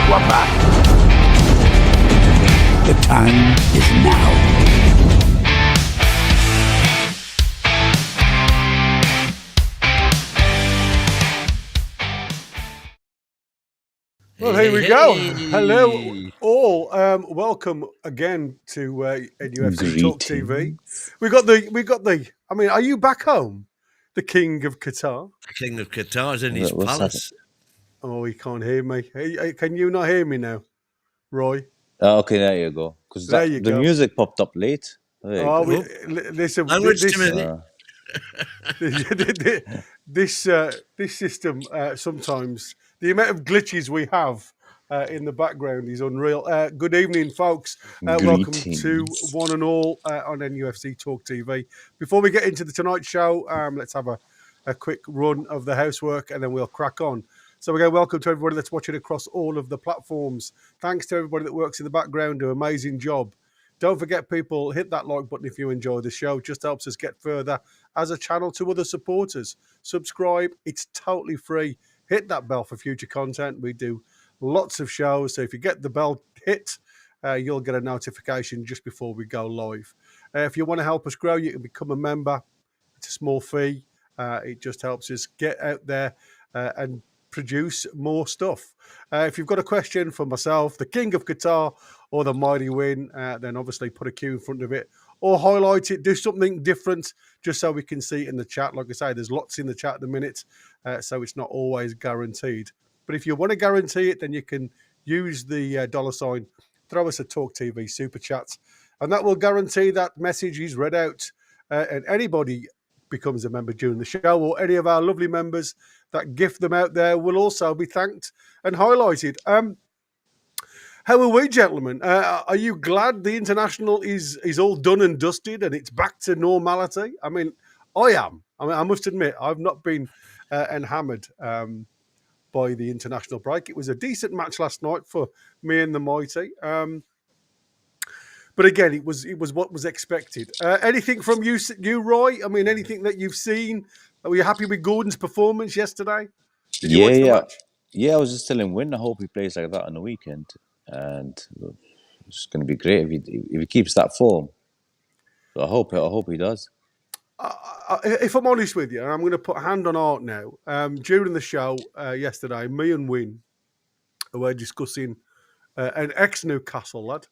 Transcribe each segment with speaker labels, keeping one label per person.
Speaker 1: We're back. The time is now.
Speaker 2: Well, here we go. Hello, all. Welcome again to NUFC Talk TV. We got the. I mean, are you back home? The King of Qatar.
Speaker 3: The King of Qatar is in his palace.
Speaker 2: Oh, he can't hear me. Hey, can you not hear me now, Roy?
Speaker 4: Okay, there you go. Because the music popped up late.
Speaker 2: Listen, this system sometimes the amount of glitches we have in the background is unreal. Good evening, folks. Welcome to one and all on NUFC Talk TV. Before we get into the Tonight Show, let's have a quick run of the housework and then we'll crack on. So we go, welcome to everybody that's watching across all of the platforms. Thanks to everybody that works in the background, do an amazing job. Don't forget, people, hit that like button if you enjoy the show. It just helps us get further as a channel to other supporters. Subscribe. It's totally free. Hit that bell for future content. We do lots of shows. So if you get the bell hit, you'll get a notification just before we go live. If you want to help us grow, you can become a member. It's a small fee. It just helps us get out there and produce more stuff. If you've got a question for myself, the King of Qatar, or the Mighty Win, then obviously put a Q in front of it or highlight it, do something different just so we can see it in the chat. Like I say, there's lots in the chat at the minute, so it's not always guaranteed. But if you want to guarantee it, then you can use the $, throw us a Talk TV super chat, and that will guarantee that message is read out and anybody becomes a member during the show, or any of our lovely members that gift them out there will also be thanked and highlighted. How are we, gentlemen? Are you glad the international is all done and dusted and it's back to normality? I mean, I am. I mean, I must admit, I've not been enhamoured by the international break. It was a decent match last night for me and the Mighty. But again, it was what was expected. Anything from you, Roy? I mean, anything that you've seen? Were you happy with Gordon's performance yesterday? Did you watch the match?
Speaker 4: Yeah, I was just telling Win, I hope he plays like that on the weekend. And it's going to be great if he keeps that form. So I hope he does.
Speaker 2: If I'm honest with you, and I'm going to put a hand on heart now, during the show yesterday, me and Win were discussing an ex-Newcastle lad.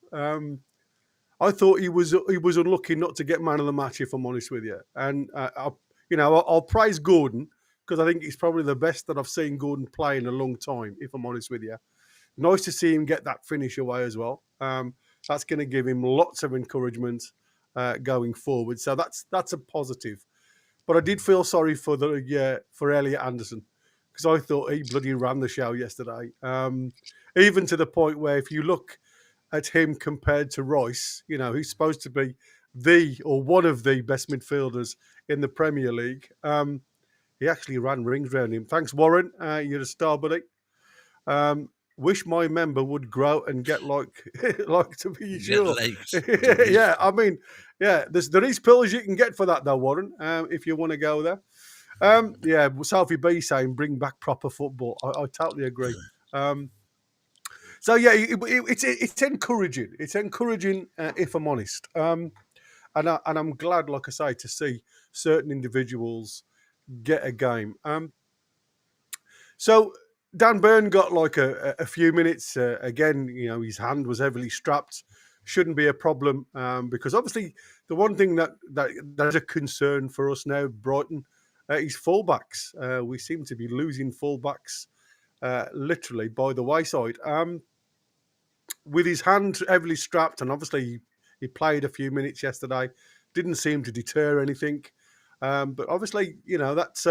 Speaker 2: I thought he was unlucky not to get man of the match, if I'm honest with you. And I'll praise Gordon because I think he's probably the best that I've seen Gordon play in a long time, if I'm honest with you. Nice to see him get that finish away as well. That's going to give him lots of encouragement going forward. So that's a positive. But I did feel sorry for Elliot Anderson because I thought he bloody ran the show yesterday. Even to the point where if you look at him compared to Royce, he's supposed to be one of the best midfielders in the Premier League. He actually ran rings around him. Thanks, Warren. You're a star, buddy. Wish my member would grow and get like to be sure. Yeah, I mean, there is pills you can get for that though, Warren. If you want to go there. Sophie B saying bring back proper football. I totally agree. So yeah, it's encouraging. It's encouraging if I'm honest. And I'm glad, like I say, to see certain individuals get a game. So Dan Burn got like a few minutes. Again, his hand was heavily strapped. Shouldn't be a problem because obviously the one thing that's a concern for us now, Brighton, is fullbacks. We seem to be losing fullbacks literally by the wayside. With his hand heavily strapped, and obviously he played a few minutes yesterday, didn't seem to deter anything. But obviously, that's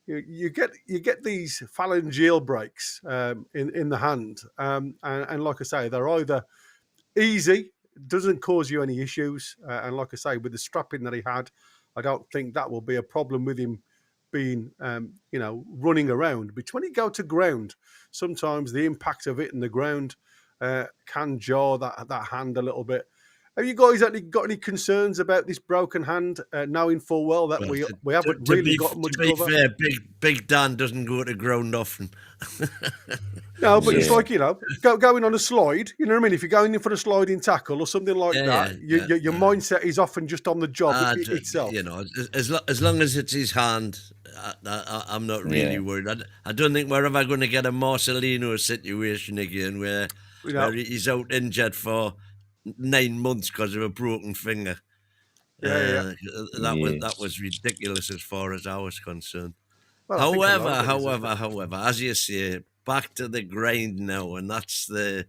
Speaker 2: you get these phalangeal breaks in the hand, and like I say, they're either easy, doesn't cause you any issues, and like I say, with the strapping that he had, I don't think that will be a problem with him being, running around. But when you go to ground, sometimes the impact of it in the ground can jar that hand a little bit. Have you guys got any concerns about this broken hand, knowing full well that we haven't really got much cover?
Speaker 3: To be fair, Big Dan doesn't go to ground often.
Speaker 2: No, but it's like, going on a slide, you know what I mean? If you're going in for a sliding tackle or something like that, your mindset is often just on the job itself.
Speaker 3: As long as it's his hand, I'm not really worried. I don't think we're ever going to get a Marcelino situation again where he's out injured for 9 months because of a broken finger. That was ridiculous as far as I was concerned. Well, however, as you say, back to the grind now, and that's the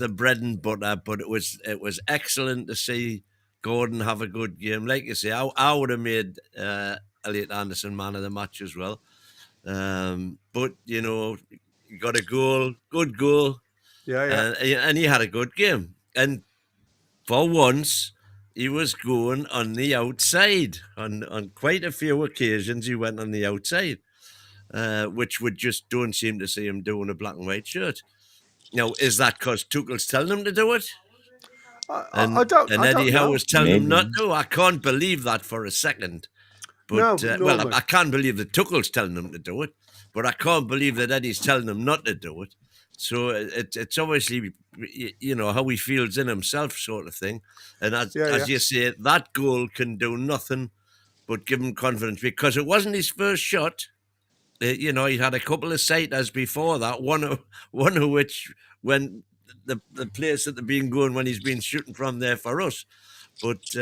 Speaker 3: bread and butter. But it was excellent to see Gordon have a good game. Like you say, I would have made Elliot Anderson man of the match as well. But he got a goal, good goal. And he had a good game. And for once, he was going on the outside. On quite a few occasions, he went on the outside, which we just don't seem to see him do in a black and white shirt. Now, is that because Tuchel's telling him to do it?
Speaker 2: I don't know.
Speaker 3: Eddie Howe was telling him not to. I can't believe that for a second. But I can't believe that Tuchel's telling him to do it. But I can't believe that Eddie's telling him not to do it. So it's obviously, how he feels in himself, sort of thing. And as you say, that goal can do nothing but give him confidence, because it wasn't his first shot. He had a couple of sighters before that. One of which when the place that they've been going when he's been shooting from there for us. But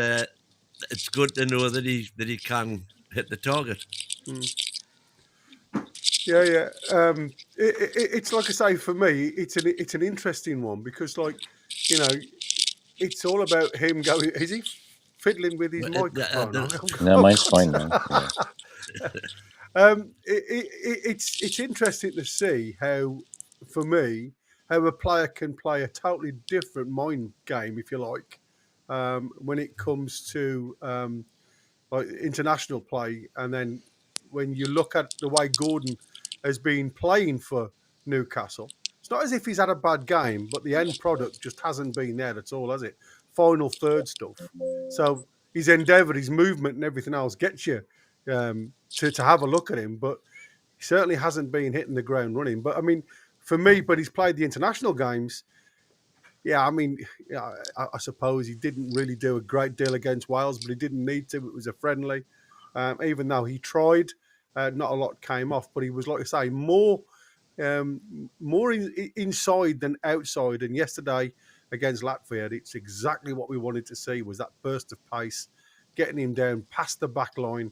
Speaker 3: it's good to know that he can hit the target.
Speaker 2: It's like I say, for me, it's an interesting one because, it's all about him going. Is he fiddling with his microphone?
Speaker 4: No, mine's fine now.
Speaker 2: It's interesting to see how a player can play a totally different mind game, if you like, when it comes to international play, and then when you look at the way Gordon has been playing for Newcastle, it's not as if he's had a bad game, but the end product just hasn't been there at all, has it? Final third stuff. So his endeavour, his movement and everything else gets you to have a look at him, but he certainly hasn't been hitting the ground running. But, I mean, for me, but he's played the international games. I suppose he didn't really do a great deal against Wales, but he didn't need to. It was a friendly. Even though he tried, not a lot came off, but he was, like I say, more inside than outside. And yesterday against Latvia, it's exactly what we wanted to see, was that burst of pace, getting him down past the back line,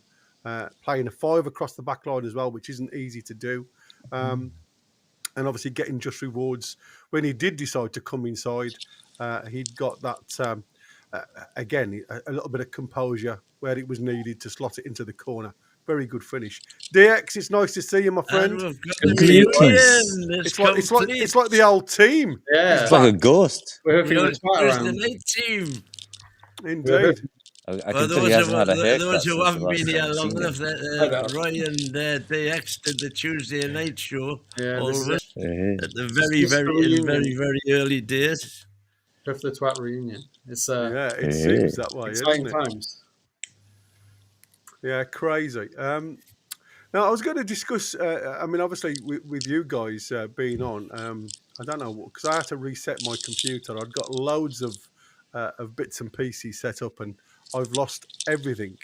Speaker 2: playing a 5 across the back line as well, which isn't easy to do. And obviously getting just rewards when he did decide to come inside. He'd got that, again, a little bit of composure where it was needed to slot it into the corner. Very good finish. DX, it's nice to see you, my friend. It's like the old team.
Speaker 5: Yeah.
Speaker 4: It's like a ghost.
Speaker 5: We're hoping
Speaker 3: the night team.
Speaker 2: Indeed.
Speaker 4: I can tell he hasn't had a haircut.
Speaker 3: Those who haven't been here long enough, Roy and DX did the Tuesday night show.
Speaker 5: Yeah,
Speaker 3: always at the very early days.
Speaker 5: With the Twat reunion. It
Speaker 2: seems that way.
Speaker 5: Exciting
Speaker 2: isn't it?
Speaker 5: times.
Speaker 2: Yeah, crazy. Now, I was going to discuss, obviously, with you guys being on, I don't know, because I had to reset my computer. I'd got loads of bits and pieces set up, and I've lost everything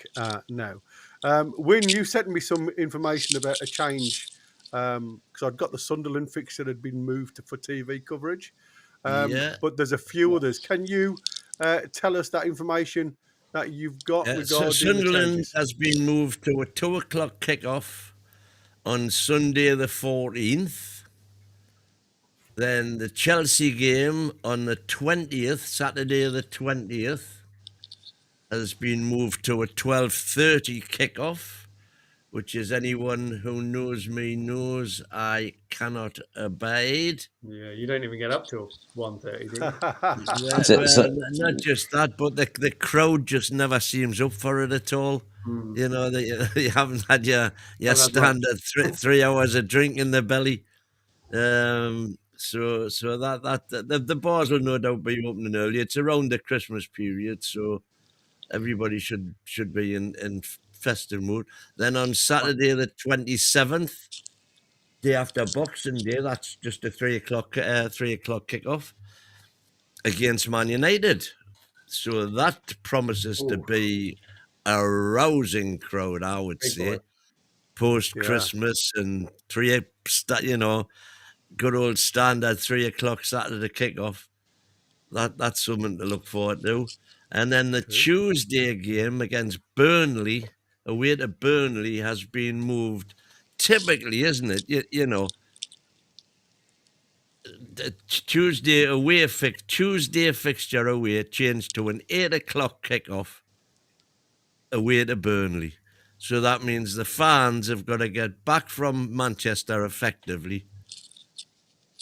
Speaker 2: now. Wynne, you sent me some information about a change, because I'd got the Sunderland fixture had been moved for TV coverage. But there's a few others. Can you tell us that information that you've got regarding
Speaker 3: so Sunderland
Speaker 2: the
Speaker 3: has been moved to a 2:00 kickoff on Sunday the 14th. Then the Chelsea game on the 20th, Saturday the 20th, has been moved to a 12:30 kickoff, which is anyone who knows me knows I cannot abide.
Speaker 5: Yeah, you don't even get up till 1:30, do you?
Speaker 3: Not just that, but the crowd just never seems up for it at all. You know, you haven't had your standard 3 hours of drink in the belly. So the bars will no doubt be opening early. It's around the Christmas period, so everybody should be in festive mood. Then on Saturday the 27th, day after Boxing Day, that's just a 3:00 kickoff against Man United. So that promises to be a rousing crowd, I would say. Post Christmas and good old standard 3:00 Saturday kickoff. That's something to look forward to. And then the Tuesday game against Burnley, away to Burnley, has been moved. Typically, isn't it? The Tuesday fixture away changed to an 8:00 kickoff away to Burnley. So that means the fans have got to get back from Manchester effectively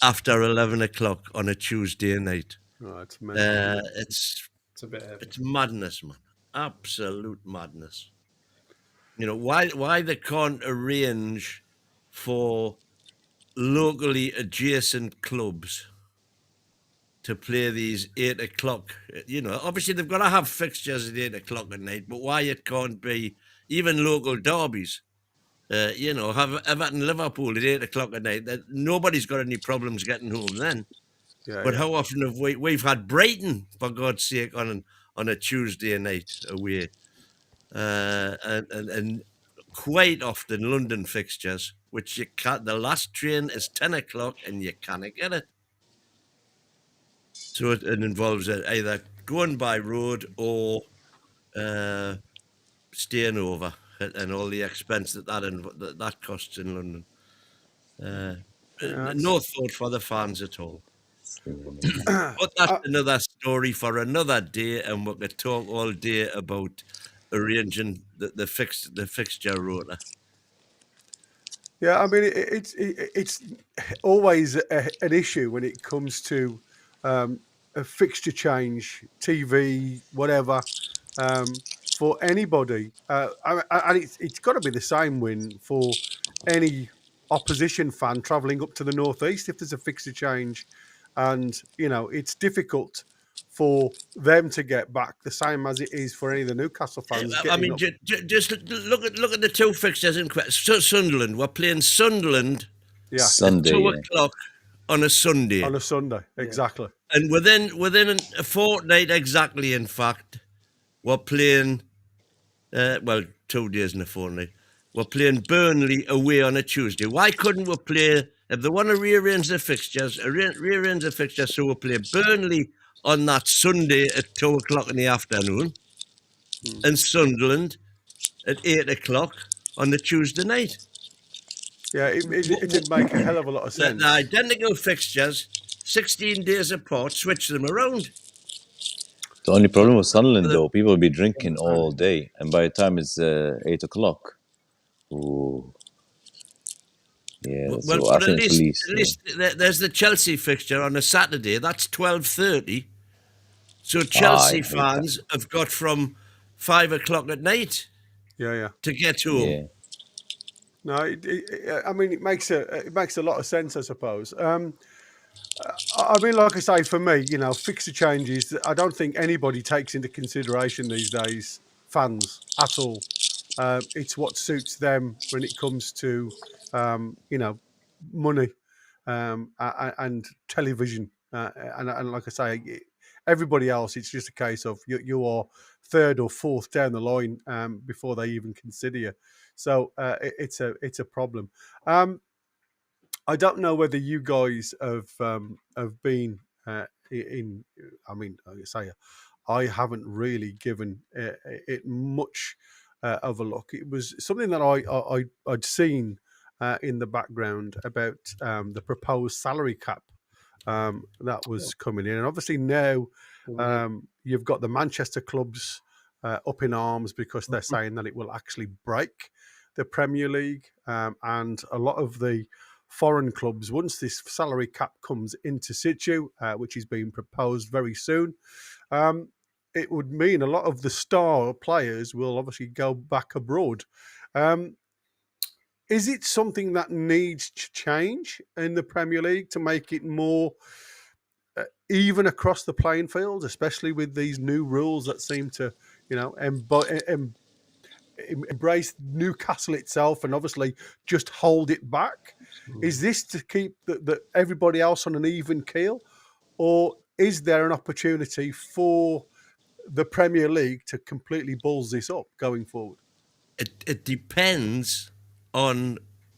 Speaker 3: after 11:00 on a Tuesday night.
Speaker 2: Oh, it's mental.
Speaker 3: It's
Speaker 5: a bit heavy.
Speaker 3: It's madness, man. Absolute madness. Why they can't arrange for locally adjacent clubs to play these 8:00. Obviously they've got to have fixtures at 8:00 at night, but why it can't be even local derbies? Have Everton Liverpool at 8:00 at night. Nobody's got any problems getting home then. But how often have we've had Brighton, for God's sake, on a Tuesday night away, and quite often London fixtures, which you can't. The last train is 10:00 and you can't get it. So it involves either going by road or staying over, and all the expense that costs in London. No thought for the fans at all. But that's another story for another day, and we could talk all day about arranging the fixture rota.
Speaker 2: Yeah, I mean it's always an issue when it comes to a fixture change, TV, whatever, for anybody, and it's got to be the same win for any opposition fan travelling up to the northeast if there's a fixture change. And, it's difficult for them to get back, the same as it is for any of the Newcastle fans.
Speaker 3: I mean, just look at the two fixtures in question. Sunderland, we're playing Sunderland
Speaker 4: Sunday,
Speaker 3: at 2:00 on a Sunday.
Speaker 2: On a Sunday, exactly.
Speaker 3: And within a fortnight exactly, in fact, we're playing, 2 days in a fortnight, we're playing Burnley away on a Tuesday. Why couldn't we play... If they want to rearrange the fixtures, so we'll play Burnley on that Sunday at 2:00 in the afternoon, and Sunderland at 8:00 on the Tuesday night.
Speaker 2: Yeah, it did make a hell of a lot of sense.
Speaker 3: The identical fixtures, 16 days apart, switch them around.
Speaker 4: The only problem with Sunderland, though, people will be drinking all day, and by the time it's 8:00, ooh. Yeah,
Speaker 3: but at least there's the Chelsea fixture on a Saturday. That's 12:30. So Chelsea fans have got from 5:00 at night. To get home.
Speaker 2: Yeah. No, I mean it makes a lot of sense, I suppose. I mean, like I say, for me, fixture changes, I don't think anybody takes into consideration these days, fans, at all. It's what suits them when it comes to, money and television. And like I say, everybody else, it's just a case of you are third or fourth down the line before they even consider you. So it's a problem. I don't know whether you guys have been in. I mean, like I say, I haven't really given it much of a look. It was something that I'd seen in the background about the proposed salary cap that was coming in, and obviously now you've got the Manchester clubs up in arms because they're saying that it will actually break the Premier League, and a lot of the foreign clubs, once this salary cap comes into situ, which is being proposed very soon, it would mean a lot of the star players will obviously go back abroad. is it something that needs to change in the Premier League to make it more even across the playing field, especially with these new rules that seem to, embrace Newcastle itself and obviously just hold it back? Is this to keep everybody else on an even keel, or is there an opportunity for the Premier League to completely balls this up going forward?
Speaker 3: It depends on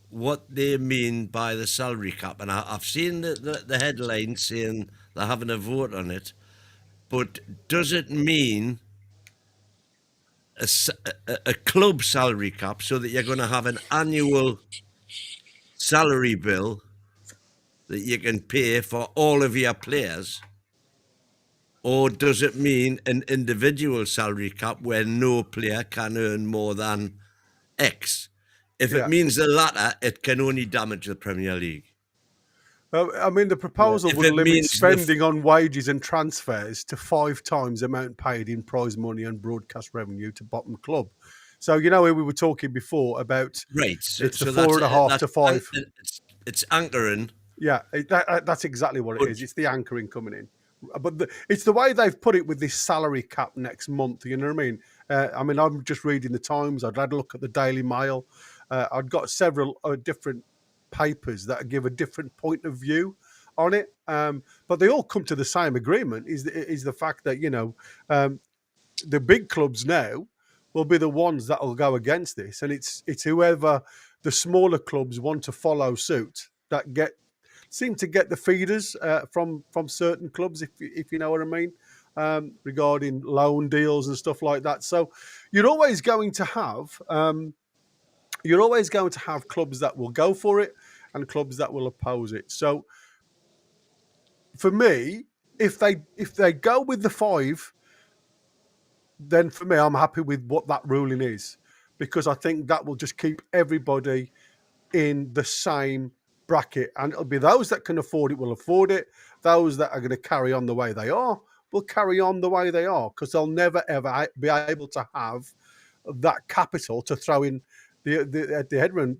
Speaker 3: what they mean by the salary cap, and I've seen the headline saying they're having a vote on it, but does it mean a club salary cap, so that you're going to have an annual salary bill that you can pay for all of your players? Or does it mean an individual salary cap where no player can earn more than X? If it means the latter, it can only damage the Premier League.
Speaker 2: I mean, the proposal would limit spending on wages and transfers to 5 times the amount paid in prize money and broadcast revenue to bottom club. So, we were talking before about it's the 4.5 to 5.
Speaker 3: It's anchoring.
Speaker 2: Yeah, that's exactly what it is. It's the anchoring coming in. But it's the way they've put it with this salary cap next month. You know what I mean? I'm just reading the Times. I'd had a look at the Daily Mail. I'd got several different papers that give a different point of view on it, but they all come to the same agreement: is the fact that the big clubs now will be the ones that will go against this, and it's whoever the smaller clubs want to follow suit that seem to get the feeders from certain clubs, if you know what I mean, regarding loan deals and stuff like that. So you're always going to have clubs that will go for it and clubs that will oppose it. So for me, if they go with the 5, then for me, I'm happy with what that ruling is, because I think that will just keep everybody in the same bracket, and it'll be those that can afford it will afford it. Those that are going to carry on the way they are will carry on the way they are, because they'll never ever be able to have that capital to throw in the headroom.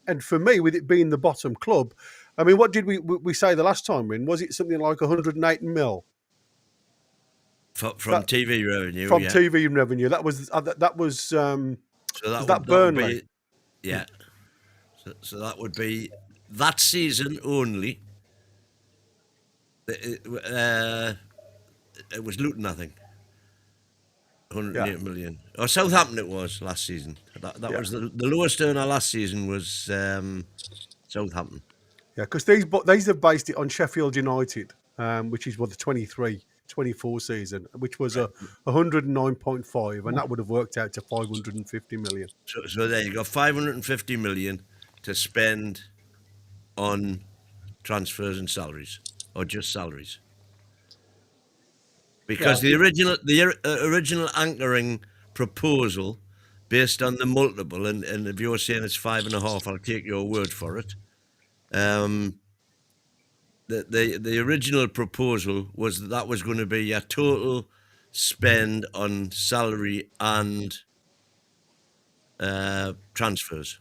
Speaker 2: And for me, with it being the bottom club, I mean, what did we say the last time, Rin? Was it something like 108 mil?
Speaker 3: From TV revenue?
Speaker 2: From TV revenue. That was Burnley?
Speaker 3: Yeah. So that would be that season only. It was Luton, I think. 108 million. Or Southampton it was last season. That was the lowest earner last season was Southampton. Yeah,
Speaker 2: because these have based it on Sheffield United, which is what the 23-24 season, which was 109.5, and that would have worked out to 550 million.
Speaker 3: So there you go, 550 million to spend on transfers and salaries, or just salaries. Because the original anchoring proposal, based on the multiple, and if you're saying it's 5.5, I'll take your word for it. The original proposal was that was going to be a total spend on salary and transfers,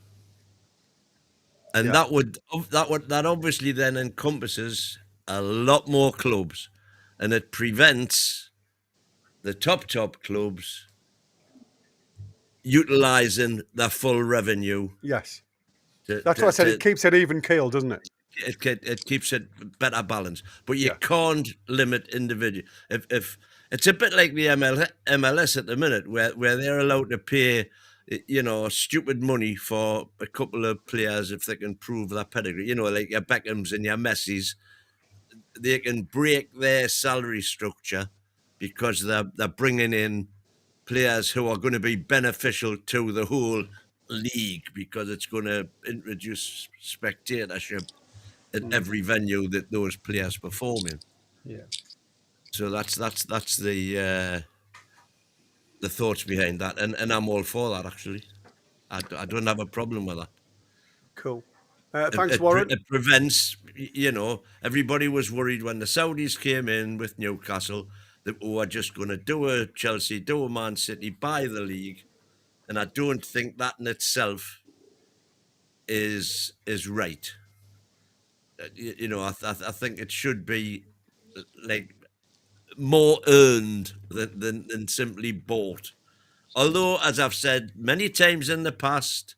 Speaker 3: and that obviously then encompasses a lot more clubs. And it prevents the top clubs utilising their full revenue.
Speaker 2: Yes. That's why I said it keeps it even keel, doesn't it?
Speaker 3: It keeps it better balanced. But you can't limit individual. If it's a bit like the MLS at the minute, where they're allowed to pay, stupid money for a couple of players if they can prove their pedigree. Like your Beckhams and your Messis. They can break their salary structure because they're bringing in players who are going to be beneficial to the whole league, because it's going to introduce spectatorship at every venue that those players perform in.
Speaker 2: Yeah.
Speaker 3: So that's the thoughts behind that, and I'm all for that, actually. I don't have a problem with that.
Speaker 2: Cool. Thanks, Warren.
Speaker 3: It prevents, everybody was worried when the Saudis came in with Newcastle that we were just going to do a Chelsea, do a Man City, buy the league. And I don't think that in itself is right. You know, I think it should be like more earned than simply bought. Although, as I've said many times in the past,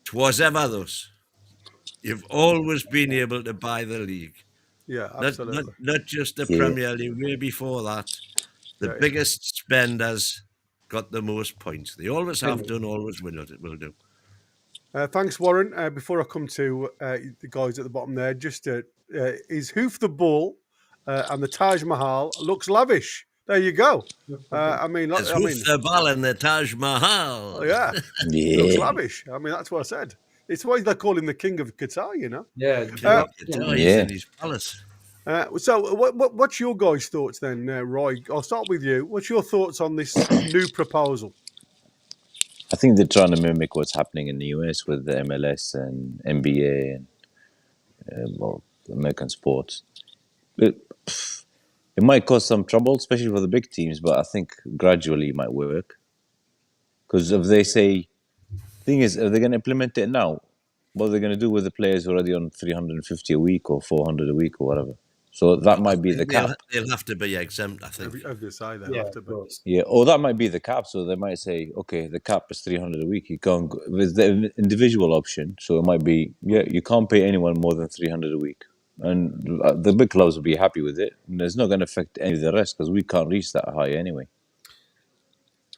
Speaker 3: 'twas ever thus. You've always been able to buy the league.
Speaker 2: Yeah,
Speaker 3: Not
Speaker 2: absolutely.
Speaker 3: just the
Speaker 4: Yeah.
Speaker 3: Premier League. Way before that, the
Speaker 2: Yeah, yeah.
Speaker 3: biggest spenders got the most points. They always have done, always will do.
Speaker 2: Thanks, Warren. Before I come to the guys at the bottom there, just is Hoof the Bull and the Taj Mahal looks lavish. There you go. I mean,
Speaker 3: It's Hoof the Ball and the Taj Mahal.
Speaker 2: oh, yeah, looks
Speaker 4: Yeah.
Speaker 2: lavish. I mean, that's what I said. It's why they call him the King of Qatar, you know.
Speaker 5: Yeah.
Speaker 3: He's
Speaker 4: Yeah.
Speaker 3: in his palace.
Speaker 2: So, what's your guys' thoughts then, Roy? I'll start with you. What's your thoughts on this new proposal?
Speaker 4: I think they're trying to mimic what's happening in the US with the MLS and NBA and American sports. It might cause some trouble, especially for the big teams, but I think gradually it might work. Because if they say, thing is, if they're going to implement it now, what are they going to do with the players already on 350 a week or 400 a week or whatever? So that might be the cap.
Speaker 3: They'll have to be exempt, I
Speaker 2: I
Speaker 3: think.
Speaker 2: was going to say they'll
Speaker 5: Yeah,
Speaker 2: have to
Speaker 5: of
Speaker 2: be.
Speaker 5: course.
Speaker 4: Yeah, or that might be the cap. So they might say, okay, the cap is 300 a week. You can't go, with the individual option. So it might be, yeah, you can't pay anyone more than 300 a week. And the big clubs will be happy with it. And it's not going to affect any of the rest because we can't reach that high anyway.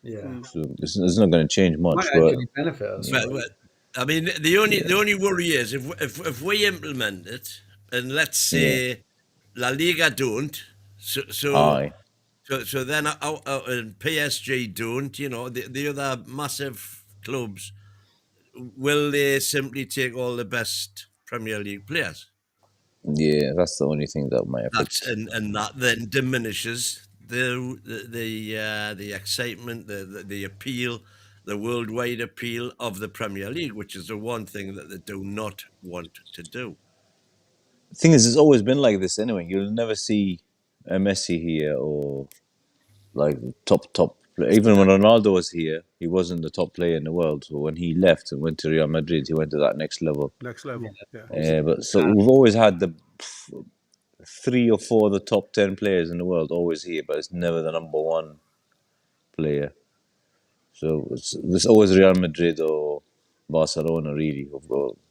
Speaker 5: Yeah.
Speaker 4: So it's not going to change much.
Speaker 5: Might
Speaker 4: But
Speaker 5: actually benefit us.
Speaker 3: Well, I mean, the only worry is if we implement it, and let's say La Liga don't,
Speaker 4: aye.
Speaker 3: so then and PSG don't, you know, the other massive clubs, will they simply take all the best Premier League players?
Speaker 4: Yeah, that's the only thing that might affect.
Speaker 3: That's and that then diminishes the excitement, the appeal, the worldwide appeal of the Premier League, which is the one thing that they do not want to do.
Speaker 4: The thing is, it's always been like this anyway. You'll never see a Messi here or like top. Even when Ronaldo was here, he wasn't the top player in the world. So when he left and went to Real Madrid, he went to that next level.
Speaker 2: Next level, yeah.
Speaker 4: But so we've always had the 3 or 4 of the top 10 players in the world always here, but it's never the number one player. So it's always Real Madrid or Barcelona, really.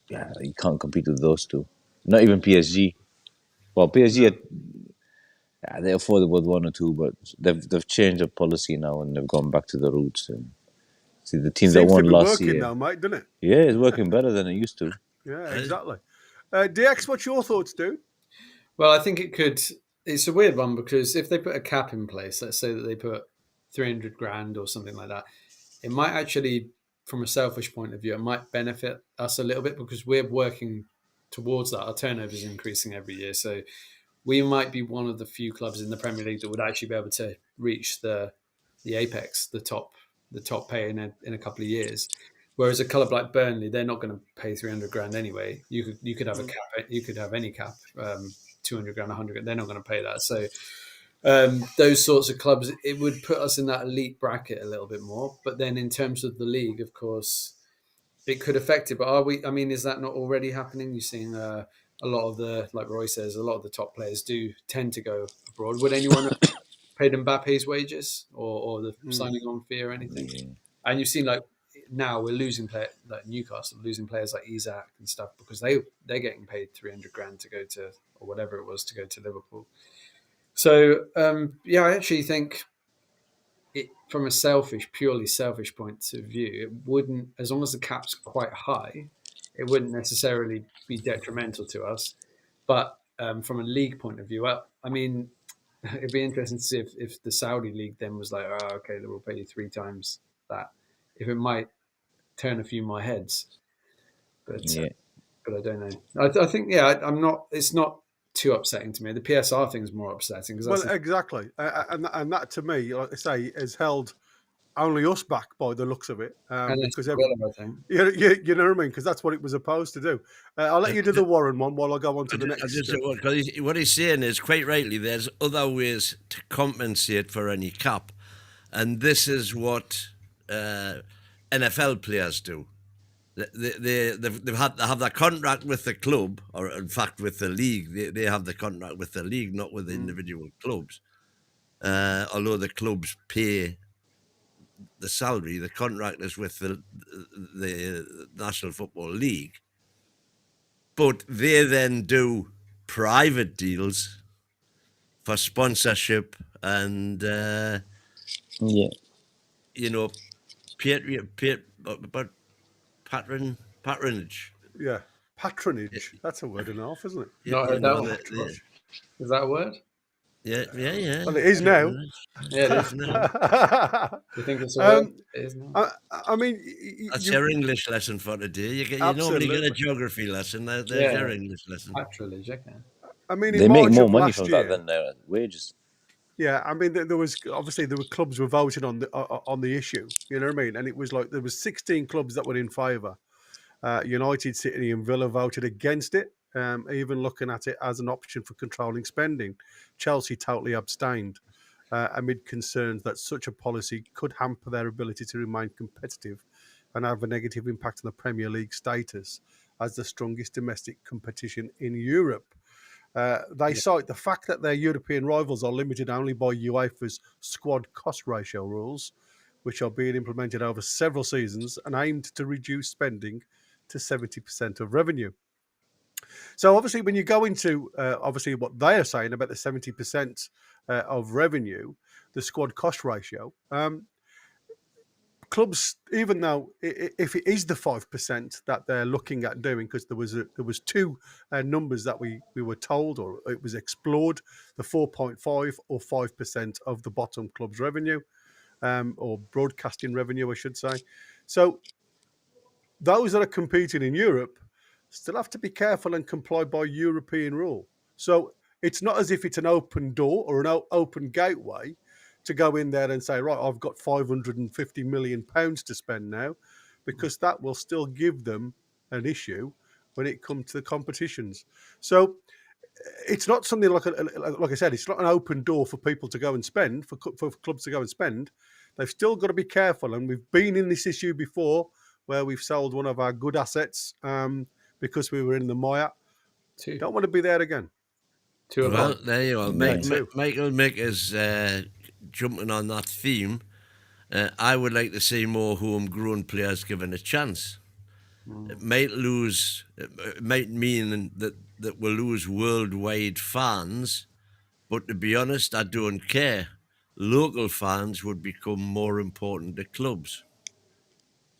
Speaker 4: You can't compete with those two. Not even PSG. Well, PSG, they afforded with 1 or 2, but they've changed their policy now and they've gone back to the roots. And see, the team that
Speaker 2: Seems to
Speaker 4: won
Speaker 2: be
Speaker 4: last
Speaker 2: working
Speaker 4: year,
Speaker 2: now, mate, doesn't it?
Speaker 4: yeah, it's working better than it used to.
Speaker 2: Yeah, exactly. DX, what's your thoughts, dude?
Speaker 5: Well, I think it could. It's a weird one because if they put a cap in place, let's say that they put 300 grand or something like that, it might actually, from a selfish point of view, it might benefit us a little bit because we're working towards that. Our turnover is increasing every year, so we might be one of the few clubs in the Premier League that would actually be able to reach the apex, the top pay in a couple of years. Whereas a club like Burnley, they're not going to pay 300 grand anyway. You could have a cap. You could have any cap, 200 grand, 100 grand. They're not going to pay that. So those sorts of clubs, it would put us in that elite bracket a little bit more. But then in terms of the league, of course, it could affect it. But are we? I mean, is that not already happening? You're seeing a lot of the, like Roy says, a lot of the top players do tend to go abroad. Would anyone have paid Mbappe's wages or the signing on fee or anything?
Speaker 4: Yeah.
Speaker 5: And you've seen like now we're losing like Newcastle, losing players like Isaac and stuff because they're getting paid 300 grand to go to, or whatever it was, to go to Liverpool. So I actually think it, from a purely selfish point of view, it wouldn't, as long as the cap's quite high, it wouldn't necessarily be detrimental to us. But from a league point of view, I mean, it'd be interesting to see if the Saudi league then was like, oh, okay, we'll pay you 3 times that. If it might turn a few more heads, but I don't know. I think I'm not. It's not too upsetting to me. The PSR thing's more upsetting because
Speaker 2: exactly, and that to me, like I say, has held only us back by the looks of it. Because
Speaker 5: I think.
Speaker 2: you know what I mean? Because that's what it was supposed to do. I'll let you do the Warren one while I go on to the next.
Speaker 3: What he's saying is quite rightly. There's other ways to compensate for any cap, and this is what NFL players do. They have that contract with the club, or in fact with the league. They have the contract with the league, not with the individual clubs. Although the clubs pay the salary, the contract is with the National Football League. But they then do private deals for sponsorship and patronage.
Speaker 2: Yeah, patronage. That's a word and a half, isn't it?
Speaker 5: Not heard that one. Is that a word?
Speaker 3: Yeah.
Speaker 2: Well, it is now.
Speaker 5: Yeah, it is now. You think it's a word? It is now.
Speaker 2: I mean,
Speaker 3: that's your English lesson for today. You normally get a geography lesson. There's your English lesson.
Speaker 5: Patronage, okay.
Speaker 2: I mean,
Speaker 4: they make more money from that than their wages.
Speaker 2: Yeah, I mean, there was clubs were voting on the issue. You know what I mean? And it was like there was 16 clubs that were in favour. United, City, and Villa voted against it, even looking at it as an option for controlling spending. Chelsea totally abstained amid concerns that such a policy could hamper their ability to remain competitive and have a negative impact on the Premier League status as the strongest domestic competition in Europe. They cite the fact that their European rivals are limited only by UEFA's squad cost ratio rules, which are being implemented over several seasons and aimed to reduce spending to 70% of revenue. So obviously, when you go into obviously what they are saying about the 70% of revenue, the squad cost ratio, clubs, even though if it is the 5% that they're looking at doing, because there was two numbers that we were told, or it was explored, the 4.5 or 5% of the bottom club's revenue, or broadcasting revenue, I should say. So those that are competing in Europe still have to be careful and comply by European rule. So it's not as if it's an open door or an open gateway to go in there and say, right, I've got £550 million to spend now, because that will still give them an issue when it comes to the competitions. So it's not something like I said, it's not an open door for people to go and spend, for clubs to go and spend. They've still got to be careful. And we've been in this issue before where we've sold one of our good assets because we were in the mire. Don't want to be there again.
Speaker 3: Well, there you are. Michael Mick is jumping on that theme. I would like to see more homegrown players given a chance. It might mean that we'll lose worldwide fans, but to be honest, I don't care. Local fans would become more important to clubs.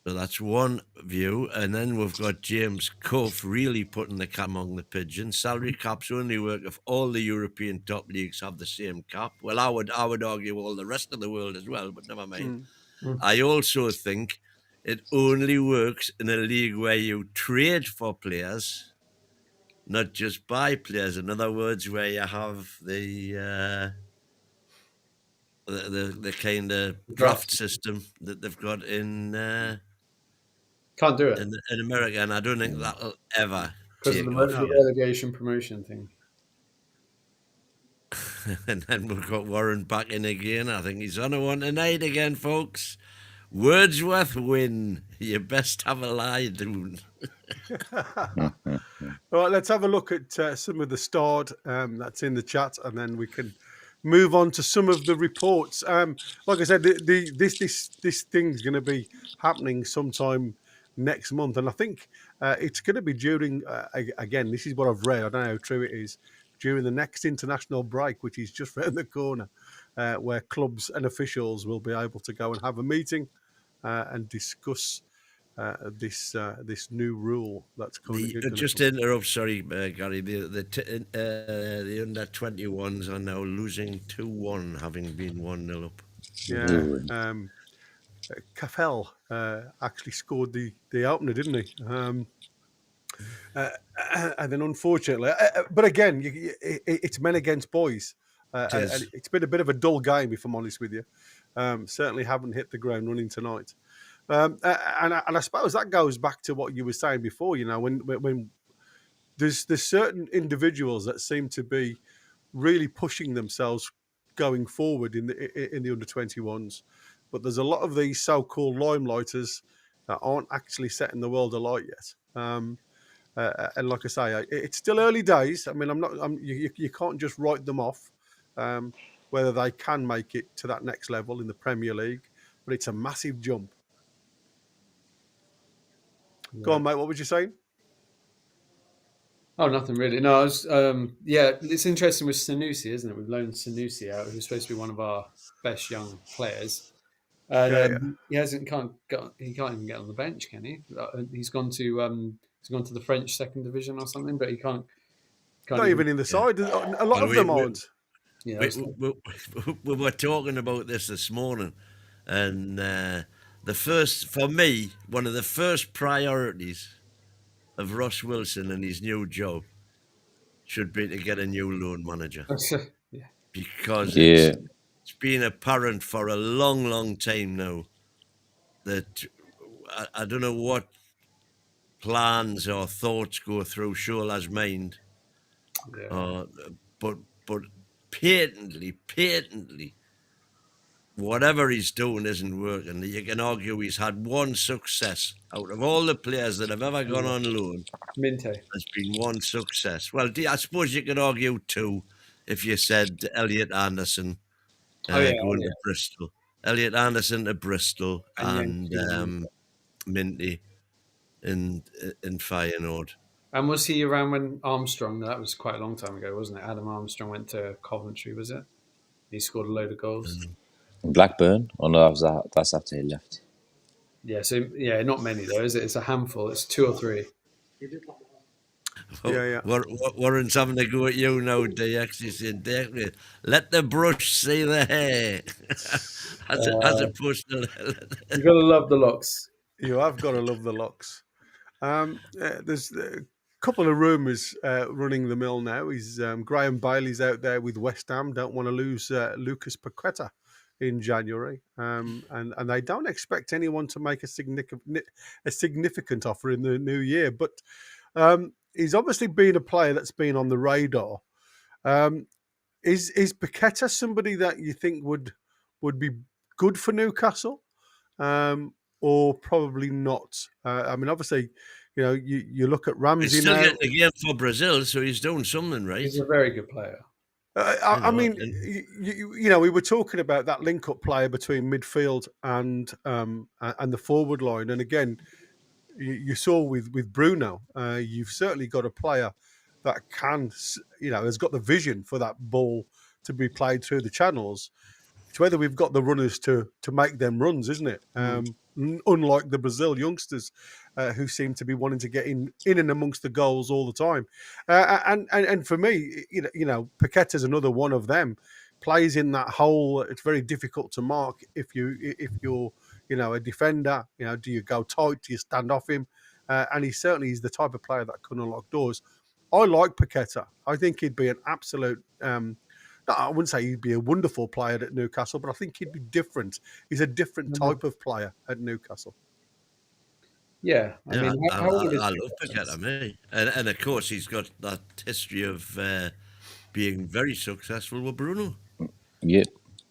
Speaker 3: So that's one view. And then we've got James Cuff really putting the cat among the pigeons. Salary caps only work if all the European top leagues have the same cap. Well, I would argue all the rest of the world as well, but never mind. I also think it only works in a league where you trade for players, not just buy players. In other words, where you have the kind of draft system that they've got in.
Speaker 5: Can't do it
Speaker 3: in America, and I don't think that'll ever
Speaker 5: because of the relegation promotion thing.
Speaker 3: And then we've got Warren back in again. I think he's on a one tonight again, folks. Wordsworth win. You best have a lie, dude.
Speaker 2: All right, let's have a look at some of the start that's in the chat, and then we can move on to some of the reports. Like I said, this thing's going to be happening sometime next month, and I think it's going to be during again, this is what I've read, I don't know how true it is, during the next international break, which is just around the corner, where clubs and officials will be able to go and have a meeting and discuss this new rule that's coming.
Speaker 3: Just to interrupt, sorry, Gary. The under 21s are now losing 2-1, having been 1-0 up.
Speaker 2: Yeah. Cafell actually scored the opener, didn't he? And then unfortunately, but again, it's men against boys. And it's been a bit of a dull game, if I'm honest with you. Certainly haven't hit the ground running tonight. And I suppose that goes back to what you were saying before. You know, when there's certain individuals that seem to be really pushing themselves going forward in the under 21s. But there's a lot of these so-called limelighters that aren't actually setting the world alight yet. And like I say, it's still early days. I mean, you can't just write them off, whether they can make it to that next level in the Premier League, but it's a massive jump. Yeah. Go on, mate. What was you saying?
Speaker 5: Oh, nothing really. No, I was, it's interesting with Sanusi, isn't it? We've loaned Sanusi out, who's supposed to be one of our best young players. And he can't even get on the bench, can he? He's gone to the French second division or something, but he can't
Speaker 2: not even in the side. A lot of them aren't.
Speaker 3: Yeah, we were talking about this morning, and one of the first priorities of Ross Wilson and his new job should be to get a new loan manager.
Speaker 5: Yeah.
Speaker 3: Because it's been apparent for a long, long time now that I don't know what plans or thoughts go through Shola's mind, but patently, whatever he's doing isn't working. You can argue he's had one success out of all the players that have ever gone on loan.
Speaker 5: Minte
Speaker 3: has been one success. Well, I suppose you could argue two if you said Elliot Anderson going to Bristol. Elliot Anderson to Bristol and Minty in Feyenoord.
Speaker 5: And was he around when Armstrong? That was quite a long time ago, wasn't it? Adam Armstrong went to Coventry, was it? He scored a load of goals.
Speaker 4: Blackburn? Oh no, that's after he left.
Speaker 5: Yeah, so not many though, is it? It's a handful. It's 2 or 3.
Speaker 3: Warren's having to go at you now, DX. He's saying, let the brush see the hair. as opposed to...
Speaker 5: You've got to love the locks.
Speaker 2: You have got to love the locks. There's a couple of rumours running the mill now. Graham Bailey's out there with West Ham. Don't want to lose Lucas Paqueta in January, and they don't expect anyone to make a significant offer in the new year. But he's obviously been a player that's been on the radar. Is Paqueta somebody that you think would be good for Newcastle, or probably not? I mean, obviously, you look at Ramsey.
Speaker 3: He's still getting the game for Brazil, so he's doing something right.
Speaker 5: He's a very good player.
Speaker 2: I mean, we were talking about that link-up player between midfield and the forward line, and again, you saw with Bruno, you've certainly got a player that can, has got the vision for that ball to be played through the channels. It's whether we've got the runners to make them runs, isn't it? Unlike the Brazil youngsters, who seem to be wanting to get in and amongst the goals all the time. And for me, Paqueta's another one of them. Plays in that hole. It's very difficult to mark if you're a defender. Do you go tight? Do you stand off him? And he's the type of player that can unlock doors. I like Paqueta. I think he'd be an absolute. I wouldn't say he'd be a wonderful player at Newcastle, but I think he'd be different. He's a different type of player at Newcastle.
Speaker 5: Yeah, I mean,
Speaker 3: I love Paqueta, mate. And of course, he's got that history of being very successful with Bruno.
Speaker 4: Yeah.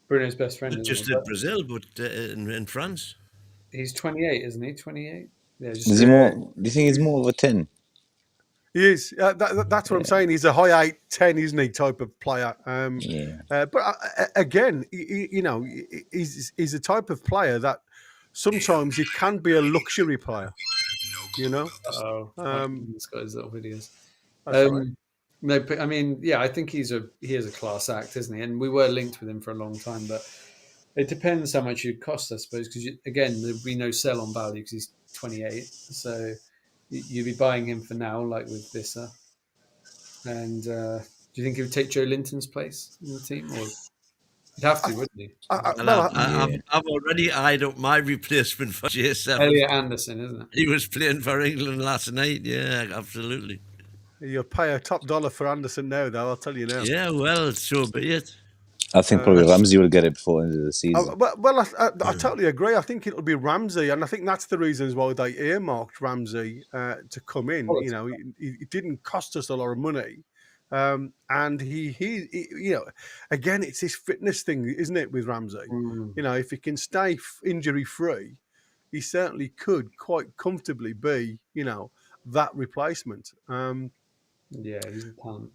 Speaker 5: Bruno's best friend.
Speaker 3: Not just in Brazil, but in France.
Speaker 5: He's 28, isn't he? 28? Yeah.
Speaker 4: Is he more? Do you think he's more of a 10?
Speaker 2: He is. That's what I'm saying. He's a high 8, 10, isn't he, type of player. But again, he's a type of player that sometimes he can be a luxury player. He's got his little videos.
Speaker 5: No, I mean, I think he is a class act, isn't he? And we were linked with him for a long time, but it depends how much it costs, I suppose. Because again, there'd be no sell on value because he's 28, so you'd be buying him for now, like with Visser. And do you think he would take Joe Linton's place in the team, or he'd have to, wouldn't he?
Speaker 3: I've already eyed up my replacement for J7.
Speaker 5: Elliot Anderson, isn't it?
Speaker 3: He was playing for England last night. Yeah, absolutely.
Speaker 2: You'll pay a top dollar for Anderson now, though. I'll tell you now.
Speaker 3: Yeah, well, so be it.
Speaker 4: I think probably Ramsey will get it before the end of the season.
Speaker 2: I totally agree. I think it'll be Ramsey, and I think that's the reasons why they earmarked Ramsey to come in. It didn't cost us a lot of money, and he again, it's his fitness thing, isn't it, with Ramsey? If he can stay injury free, he certainly could quite comfortably be, that replacement.
Speaker 5: Yeah, he's a talent.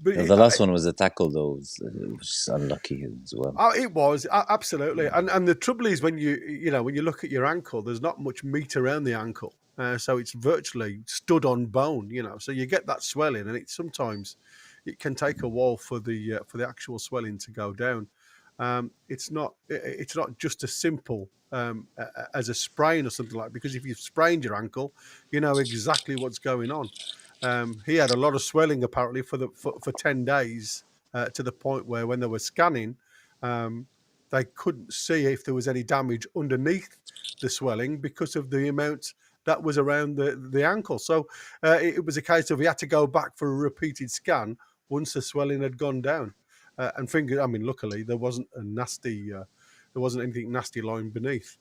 Speaker 2: But
Speaker 4: The last one was a tackle, though. It was unlucky as well.
Speaker 2: it was absolutely, and the trouble is when when you look at your ankle, there's not much meat around the ankle, so it's virtually stood on bone. So you get that swelling, and sometimes it can take a while for the actual swelling to go down. It's not just as simple as a sprain or something like that, because if you've sprained your ankle, you know exactly what's going on. He had a lot of swelling apparently for 10 days, to the point where when they were scanning, they couldn't see if there was any damage underneath the swelling because of the amount that was around the ankle. So it was a case of he had to go back for a repeated scan once the swelling had gone down. Luckily there wasn't anything nasty lying beneath.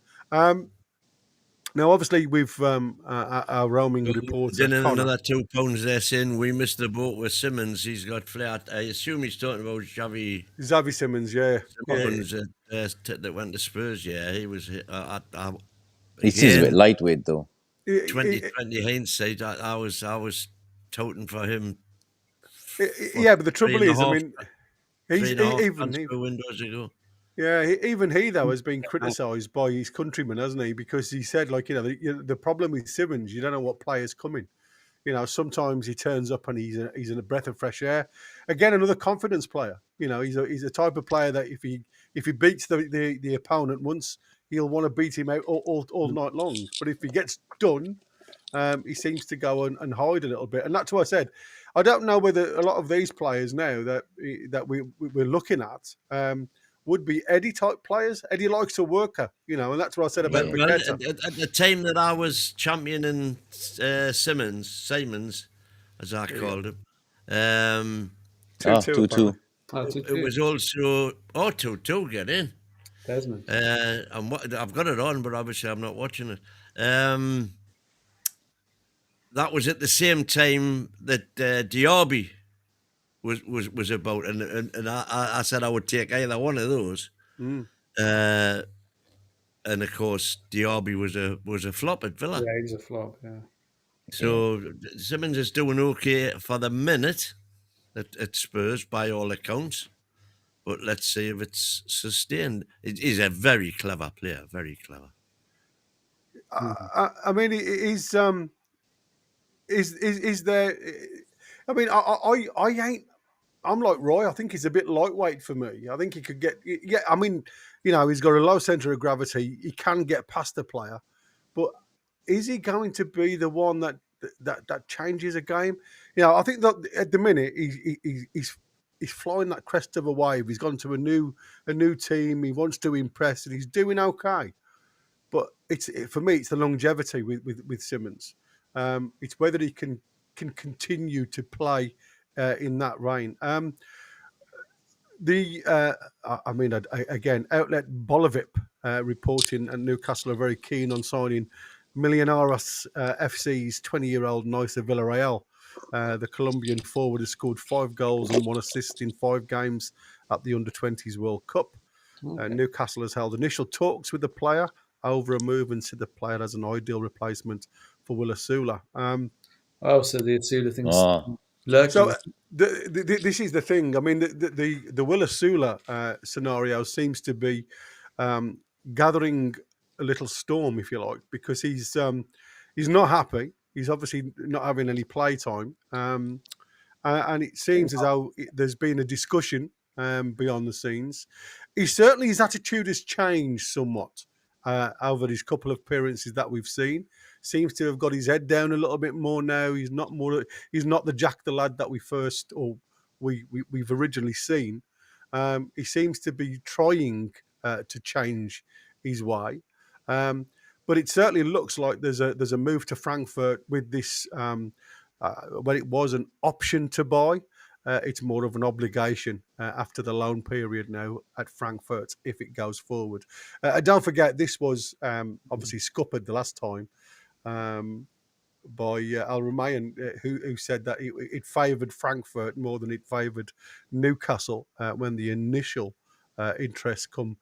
Speaker 2: Now, obviously, with our roaming reporter,
Speaker 3: Then
Speaker 2: Connor,
Speaker 3: another £2 there saying we missed the boat with Simmons. He's got flat. I assume he's talking about
Speaker 2: Xavi Simmons, yeah.
Speaker 3: Simmons that went to Spurs. Yeah, he was.
Speaker 4: He seems a bit lightweight, though.
Speaker 3: 2020 hindsight. I was touting for him.
Speaker 2: Yeah, but the trouble is,
Speaker 3: he's
Speaker 2: even
Speaker 3: windows ago.
Speaker 2: Yeah, even he though has been criticised by his countrymen, hasn't he? Because he said, the problem with Simmons, you don't know what player's coming. Sometimes he turns up and he's in a breath of fresh air. Again, another confidence player. He's a type of player that if he beats the opponent once, he'll want to beat him out all night long. But if he gets done, he seems to go and hide a little bit. And that's what I said. I don't know whether a lot of these players now that we're looking at would be Eddie type players. Eddie likes a worker, and that's what I said about Paqueta.
Speaker 3: At the time that I was championing Simons, as I called him,
Speaker 2: 2-2.
Speaker 3: It was also 2-2. Get in,
Speaker 5: Desmond.
Speaker 3: I've got it on, but obviously I'm not watching it. That was at the same time that Diaby was about, and I said I would take either one of those. And of course, Diaby was a flop at Villa.
Speaker 5: Yeah, he's a flop. Yeah.
Speaker 3: So Simmons is doing okay for the minute at Spurs by all accounts, but let's see if it's sustained. He's a very clever player, very clever.
Speaker 2: Is there? I ain't. I'm like Roy. I think he's a bit lightweight for me. I think he could get. Yeah, he's got a low centre of gravity. He can get past the player, but is he going to be the one that changes a game? I think that at the minute he's flying that crest of a wave. He's gone to a new team. He wants to impress, and he's doing okay. But for me, it's the longevity with Simmons. It's whether he can continue to play in that reign. Again, outlet Bolovip reporting, and Newcastle are very keen on signing Millonarios FC's 20-year-old Nicer Villarreal. The Colombian forward has scored 5 goals and 1 assist in 5 games at the Under-20s World Cup. Okay. Newcastle has held initial talks with the player over a move and said the player as an ideal replacement for Will Asula.
Speaker 5: So the Asula thing's lurking.
Speaker 2: So this is the thing. The Will Asula scenario seems to be gathering a little storm, if you like, because he's not happy. He's obviously not having any play time, and it seems as though there's been a discussion beyond the scenes. His attitude has changed somewhat over these couple of appearances that we've seen. Seems to have got his head down a little bit more now. He's not the Jack the Lad that we've originally seen. He seems to be trying to change his way, but it certainly looks like there's a move to Frankfurt with this. When it was an option to buy, it's more of an obligation after the loan period now at Frankfurt if it goes forward. Don't forget, this was obviously scuppered the last time by Al Rumayyan, who said that it favoured Frankfurt more than it favoured Newcastle when the initial interest come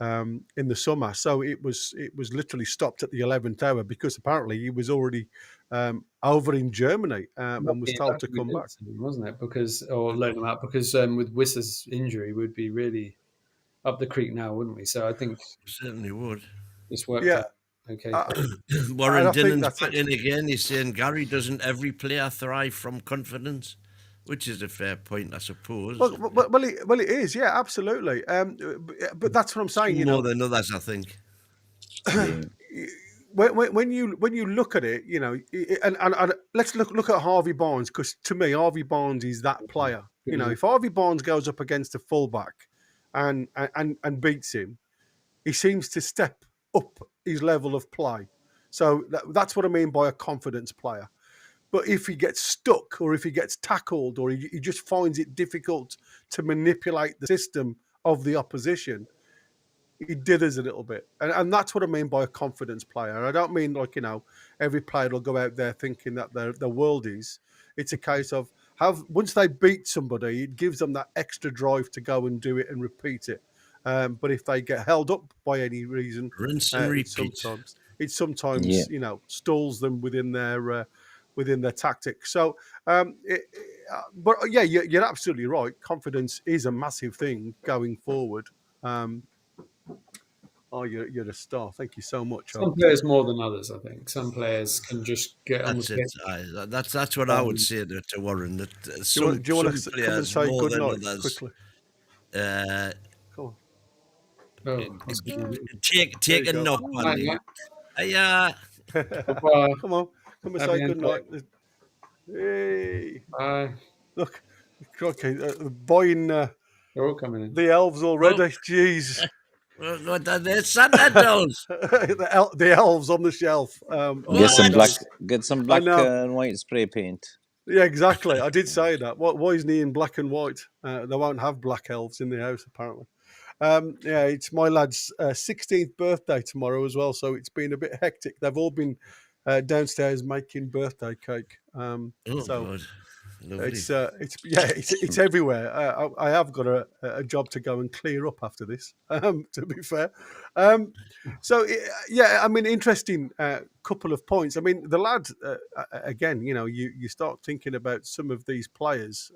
Speaker 2: in the summer. So it was literally stopped at the 11th hour because apparently he was already over in Germany and was told to come back,
Speaker 5: wasn't it? Because or loan him out because with Wissa's injury, we'd be really up the creek now, wouldn't we? So I think
Speaker 3: Certainly would.
Speaker 5: this worked out okay.
Speaker 3: Warren Dillon's back in again. He's saying, Gary, doesn't every player thrive from confidence? Which is a fair point, I suppose.
Speaker 2: Well, it is, yeah, absolutely. But that's what I'm saying.
Speaker 3: More than others, I think.
Speaker 2: When you look at it, and let's look at Harvey Barnes, because to me, Harvey Barnes is that player. If Harvey Barnes goes up against a fullback and beats him, he seems to step up his level of play. So that's what I mean by a confidence player. But if he gets stuck or if he gets tackled or he just finds it difficult to manipulate the system of the opposition, he dithers a little bit. And that's what I mean by a confidence player. I don't mean every player will go out there thinking that they're worldies. It's a case of once they beat somebody, it gives them that extra drive to go and do it and repeat it. But if they get held up by any reason,
Speaker 3: rinse and repeat.
Speaker 2: It sometimes stalls them within their tactics. So, but yeah, you're absolutely right. Confidence is a massive thing going forward. You're a star. Thank you so much.
Speaker 5: Some players more than others, I think. Some players can just get on with
Speaker 3: it. That's what I would say to Warren. That
Speaker 2: do you want to come and say good night quickly? Come on.
Speaker 3: Take a knock on me.
Speaker 2: Come on. Come and say good night. Hey.
Speaker 5: Bye.
Speaker 2: Look, okay, the boy in...
Speaker 5: They're all coming in.
Speaker 2: The elves already. Jeez.
Speaker 3: They're Santa dolls.
Speaker 2: The elves on the shelf.
Speaker 4: Get some black and white spray paint.
Speaker 2: Yeah, exactly. I did say that. Why isn't he in black and white? They won't have black elves in the house, apparently. It's my lad's 16th birthday tomorrow as well, so it's been a bit hectic. They've all been downstairs making birthday cake.
Speaker 3: God.
Speaker 2: It's everywhere. I have got a job to go and clear up after this. To be fair, interesting couple of points. I mean, the lad again. You start thinking about some of these players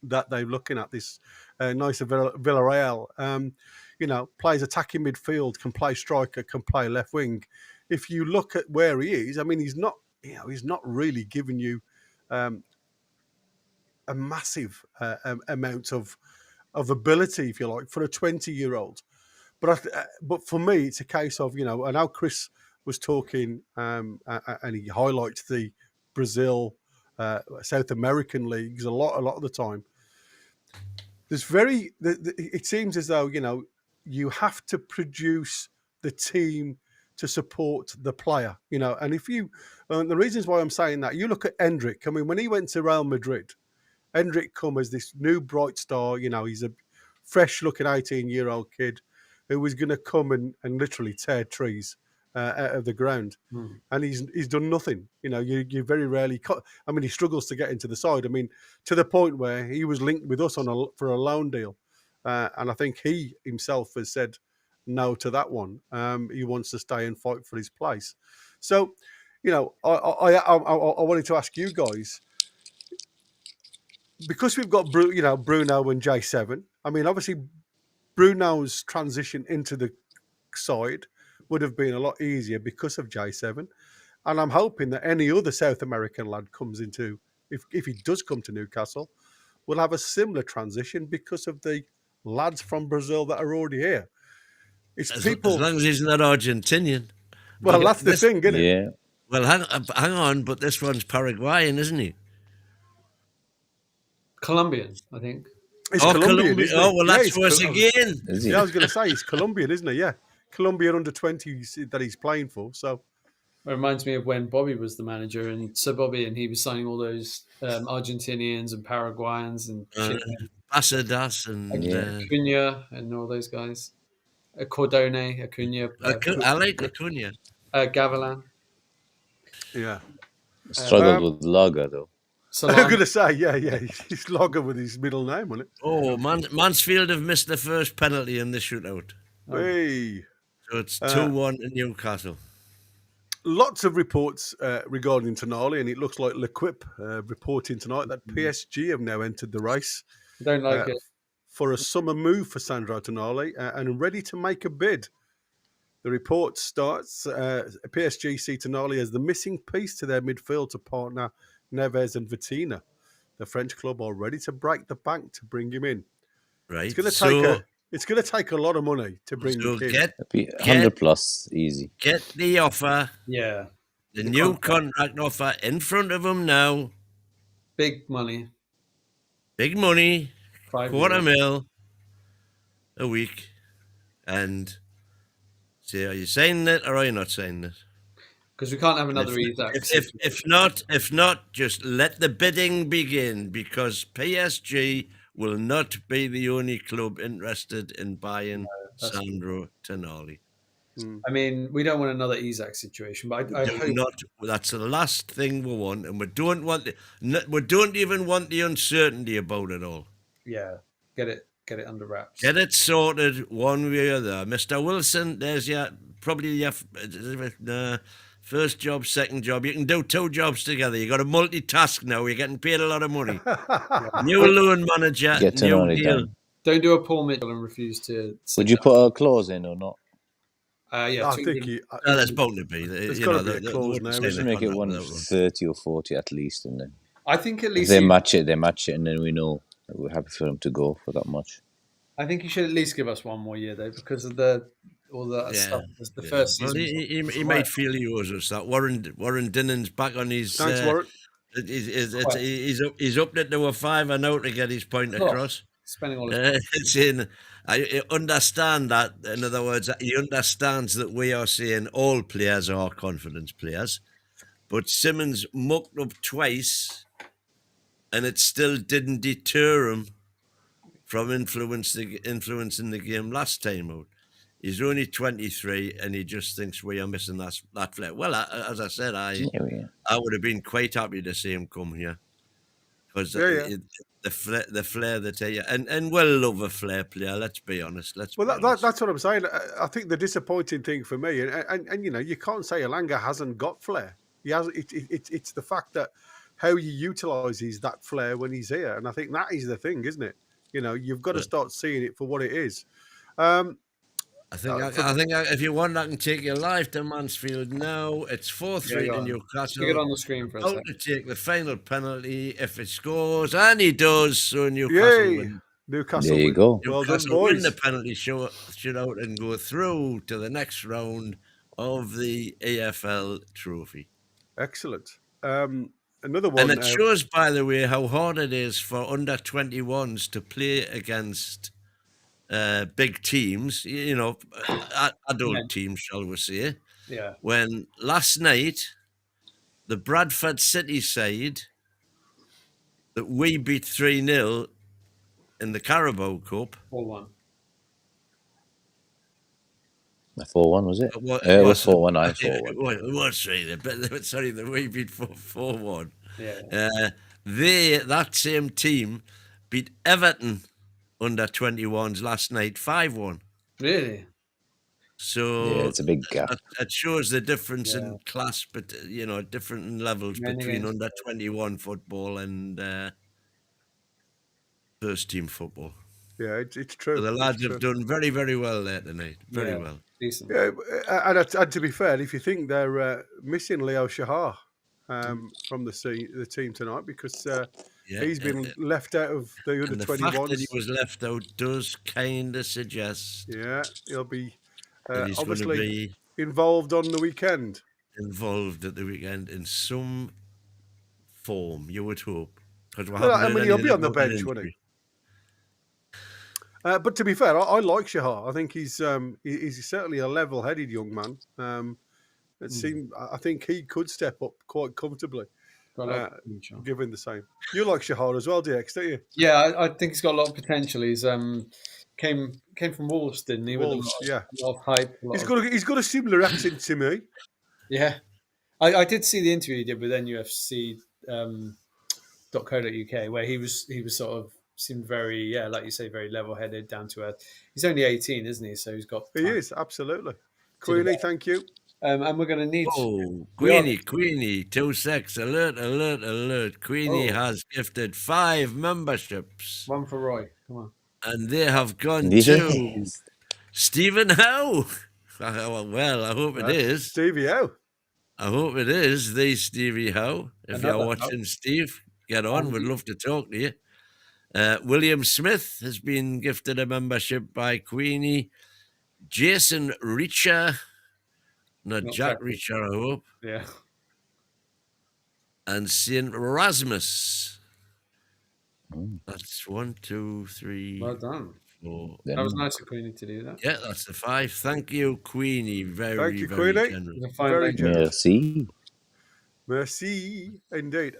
Speaker 2: that they're looking at. This nice Villarreal. Plays attacking midfield, can play striker, can play left wing. If you look at where he is, I mean, he's not really giving you a massive amount of ability, if you like, for a 20-year-old. But for me, it's a case of, I know Chris was talking and he highlights the Brazil, South American leagues a lot of the time. It seems as though, you have to produce the team to support the player, and if you, the reasons why I'm saying that, you look at Hendrick. I mean, when he went to Real Madrid, Hendrick come as this new bright star. He's a fresh-looking 18-year-old kid who was going to come and literally tear trees out of the ground, and he's done nothing. You very rarely. I mean, he struggles to get into the side. I mean, to the point where he was linked with us for a loan deal, and I think he himself has said no to that one. He wants to stay and fight for his place. So, I wanted to ask you guys, because we've got Bruno and J7. I mean, obviously, Bruno's transition into the side would have been a lot easier because of J7, and I'm hoping that any other South American lad comes into, if he does come to Newcastle, will have a similar transition because of the lads from Brazil that are already here. As
Speaker 3: long as he's not Argentinian.
Speaker 2: Well, that's the thing, isn't it?
Speaker 4: Yeah.
Speaker 3: Well, hang on, but this one's Paraguayan, isn't he?
Speaker 5: Colombian, I think.
Speaker 2: It's Colombian.
Speaker 3: That's worse again.
Speaker 2: Yeah, I was going to say he's Colombian, isn't he? Yeah, Colombian under 20 that he's playing for. So
Speaker 5: it reminds me of when Bobby was the manager, and he was signing all those Argentinians and Paraguayans and
Speaker 3: Pasadas and
Speaker 5: Acuna and all those guys. Cordone, Acuna.
Speaker 3: I like Acuna.
Speaker 5: Gavilan.
Speaker 2: Yeah.
Speaker 4: Struggled with Laga, though.
Speaker 2: I'm going to say, yeah, he's Logger with his middle name on it.
Speaker 3: Oh, Mansfield have missed the first penalty in the shootout.
Speaker 2: Hey.
Speaker 3: So it's 2-1 to Newcastle.
Speaker 2: Lots of reports regarding Tonali, and it looks like L'Equipe reporting tonight that PSG have now entered the race.
Speaker 5: I don't like it.
Speaker 2: For a summer move for Sandro Tonali and ready to make a bid. The report starts, PSG see Tonali as the missing piece to their midfield to partner Neves and Vitina. The French club are ready to break the bank to bring him in.
Speaker 3: Right.
Speaker 2: It's going to take a lot of money to bring him in.
Speaker 4: 100 plus, easy.
Speaker 3: Get the offer.
Speaker 5: Yeah.
Speaker 3: The new contract offer in front of them now.
Speaker 5: Big money.
Speaker 3: Big money.
Speaker 5: 5
Speaker 3: $250,000 a week. And say, are you signing it or are you not signing it?
Speaker 5: Because we can't have another Isaac.
Speaker 3: If not, just let the bidding begin, because PSG will not be the only club interested in buying Sandro Tonali.
Speaker 5: I mean, we don't want another Isaac situation, but I hope
Speaker 3: that's the last thing we want, and we don't even want the uncertainty about it all.
Speaker 5: Yeah, get it under wraps.
Speaker 3: Get it sorted one way or the other. Mr. Wilson, there's probably your first job, second job. You can do 2 jobs together. You got to multitask now. You're getting paid a lot of money. New loan manager, new deal.
Speaker 5: Don't do a Paul Mitchell and refuse to.
Speaker 4: Would you put a clause in or not?
Speaker 5: Yeah,
Speaker 2: I think
Speaker 3: that's bound to be.
Speaker 2: There's got to be a clause now.
Speaker 4: Just make it 130 or 40 at least, and then
Speaker 5: I think at least
Speaker 4: if they match it, and then we know that we're happy for them to go for that much.
Speaker 5: I think you should at least give us one more year though, because of all that stuff. The first season.
Speaker 3: Well, he might feel he owes us that. Warren Dinnan's back on his.
Speaker 2: Thanks, Warren.
Speaker 3: He's upped it to a $5 now to get his point across.
Speaker 5: Spending all his
Speaker 3: I understand that. In other words, he understands that we are saying all players are confidence players, but Simmons mucked up twice, and it still didn't deter him from influencing the game last time out. He's only 23, and he just thinks we are missing that flair. Well, as I said, I would have been quite happy to see him come here, because the flair that and we'll love a flair player. Let's be honest. That's
Speaker 2: what I'm saying. I think the disappointing thing for me, and you can't say Elanga hasn't got flair. He has. It's the fact that how he utilises that flair when he's here, and I think that is the thing, isn't it? You've got to start seeing it for what it is.
Speaker 3: I think if you want, I can take your live to Mansfield now. It's 4-3 to Newcastle.
Speaker 5: Stick it on the screen for a second.
Speaker 3: To take the final penalty if it scores, and he does. So Newcastle win.
Speaker 2: Newcastle.
Speaker 4: There you go.
Speaker 2: Well
Speaker 3: Newcastle
Speaker 2: done, boys.
Speaker 3: win the penalty shootout and go through to the next round of the AFL Trophy.
Speaker 2: Excellent. Another one.
Speaker 3: And it shows, by the way, how hard it is for under 21s to play against big teams, adult teams, shall we say.
Speaker 5: Yeah.
Speaker 3: When last night, the Bradford City side that we beat 3-0 in the Carabao Cup.
Speaker 5: 4-1.
Speaker 4: 4-1, was it? It was 4-1. I 4-1.
Speaker 3: It was 3-0, but sorry, that we beat 4-1.
Speaker 5: Yeah.
Speaker 3: That same team beat Everton under 21s last night 5-1.
Speaker 5: Really?
Speaker 3: So
Speaker 4: it's a big gap.
Speaker 3: It shows the difference in class, but different levels between under 21 football and first team football.
Speaker 2: Yeah, it's true.
Speaker 3: So the lads have done very, very well there tonight. Very well.
Speaker 5: Decent.
Speaker 2: Yeah, and to be fair, if you think they're missing Leo Shahar from the team tonight, because he's been left out of the under 21s.
Speaker 3: The fact that he was left out does kind of suggest.
Speaker 2: Yeah, he'll be obviously involved on the weekend.
Speaker 3: Involved at the weekend in some form, you would hope.
Speaker 2: He'll be on the bench, won't he? But to be fair, I like Shahar. I think he's certainly a level-headed young man. I think he could step up quite comfortably, given the same. You like Shahar as well, DX, don't you?
Speaker 5: Yeah, I think he's got a lot of potential. He's came from Wolves, didn't he?
Speaker 2: Wolves,
Speaker 5: with a lot of hype.
Speaker 2: He's got a similar accent to me.
Speaker 5: Yeah, I did see the interview he did with NUFC .co.uk, where he was sort of seemed very, like you say, very level-headed, down to earth. He's only 18, isn't he? So he's got
Speaker 2: He
Speaker 5: time
Speaker 2: is, absolutely.
Speaker 5: to do
Speaker 2: Queenie,
Speaker 5: that.
Speaker 2: thank you.
Speaker 5: And we're going to need.
Speaker 3: Oh,
Speaker 5: we are-
Speaker 3: Queenie, 2-6, alert. Queenie has gifted 5 memberships.
Speaker 5: One for Roy. Come on.
Speaker 3: And they have gone to Stephen Howe. Well, I hope it is.
Speaker 2: Stevie Howe.
Speaker 3: I hope it is the Stevie Howe. If
Speaker 5: Another
Speaker 3: you're watching, Steve, get on. We'd love to talk to you. William Smith has been gifted a membership by Queenie. Jason Reacher, not Jack Reacher, I hope.
Speaker 5: Yeah.
Speaker 3: And Saint Rasmus. That's 1, 2, 3.
Speaker 5: Well done.
Speaker 3: 4.
Speaker 5: That was nice of Queenie to do that.
Speaker 3: Yeah, that's the 5. Thank you, Queenie.
Speaker 2: Thank you,
Speaker 3: very
Speaker 2: Queenie.
Speaker 3: generous.
Speaker 2: Very generous.
Speaker 4: Merci.
Speaker 2: Indeed.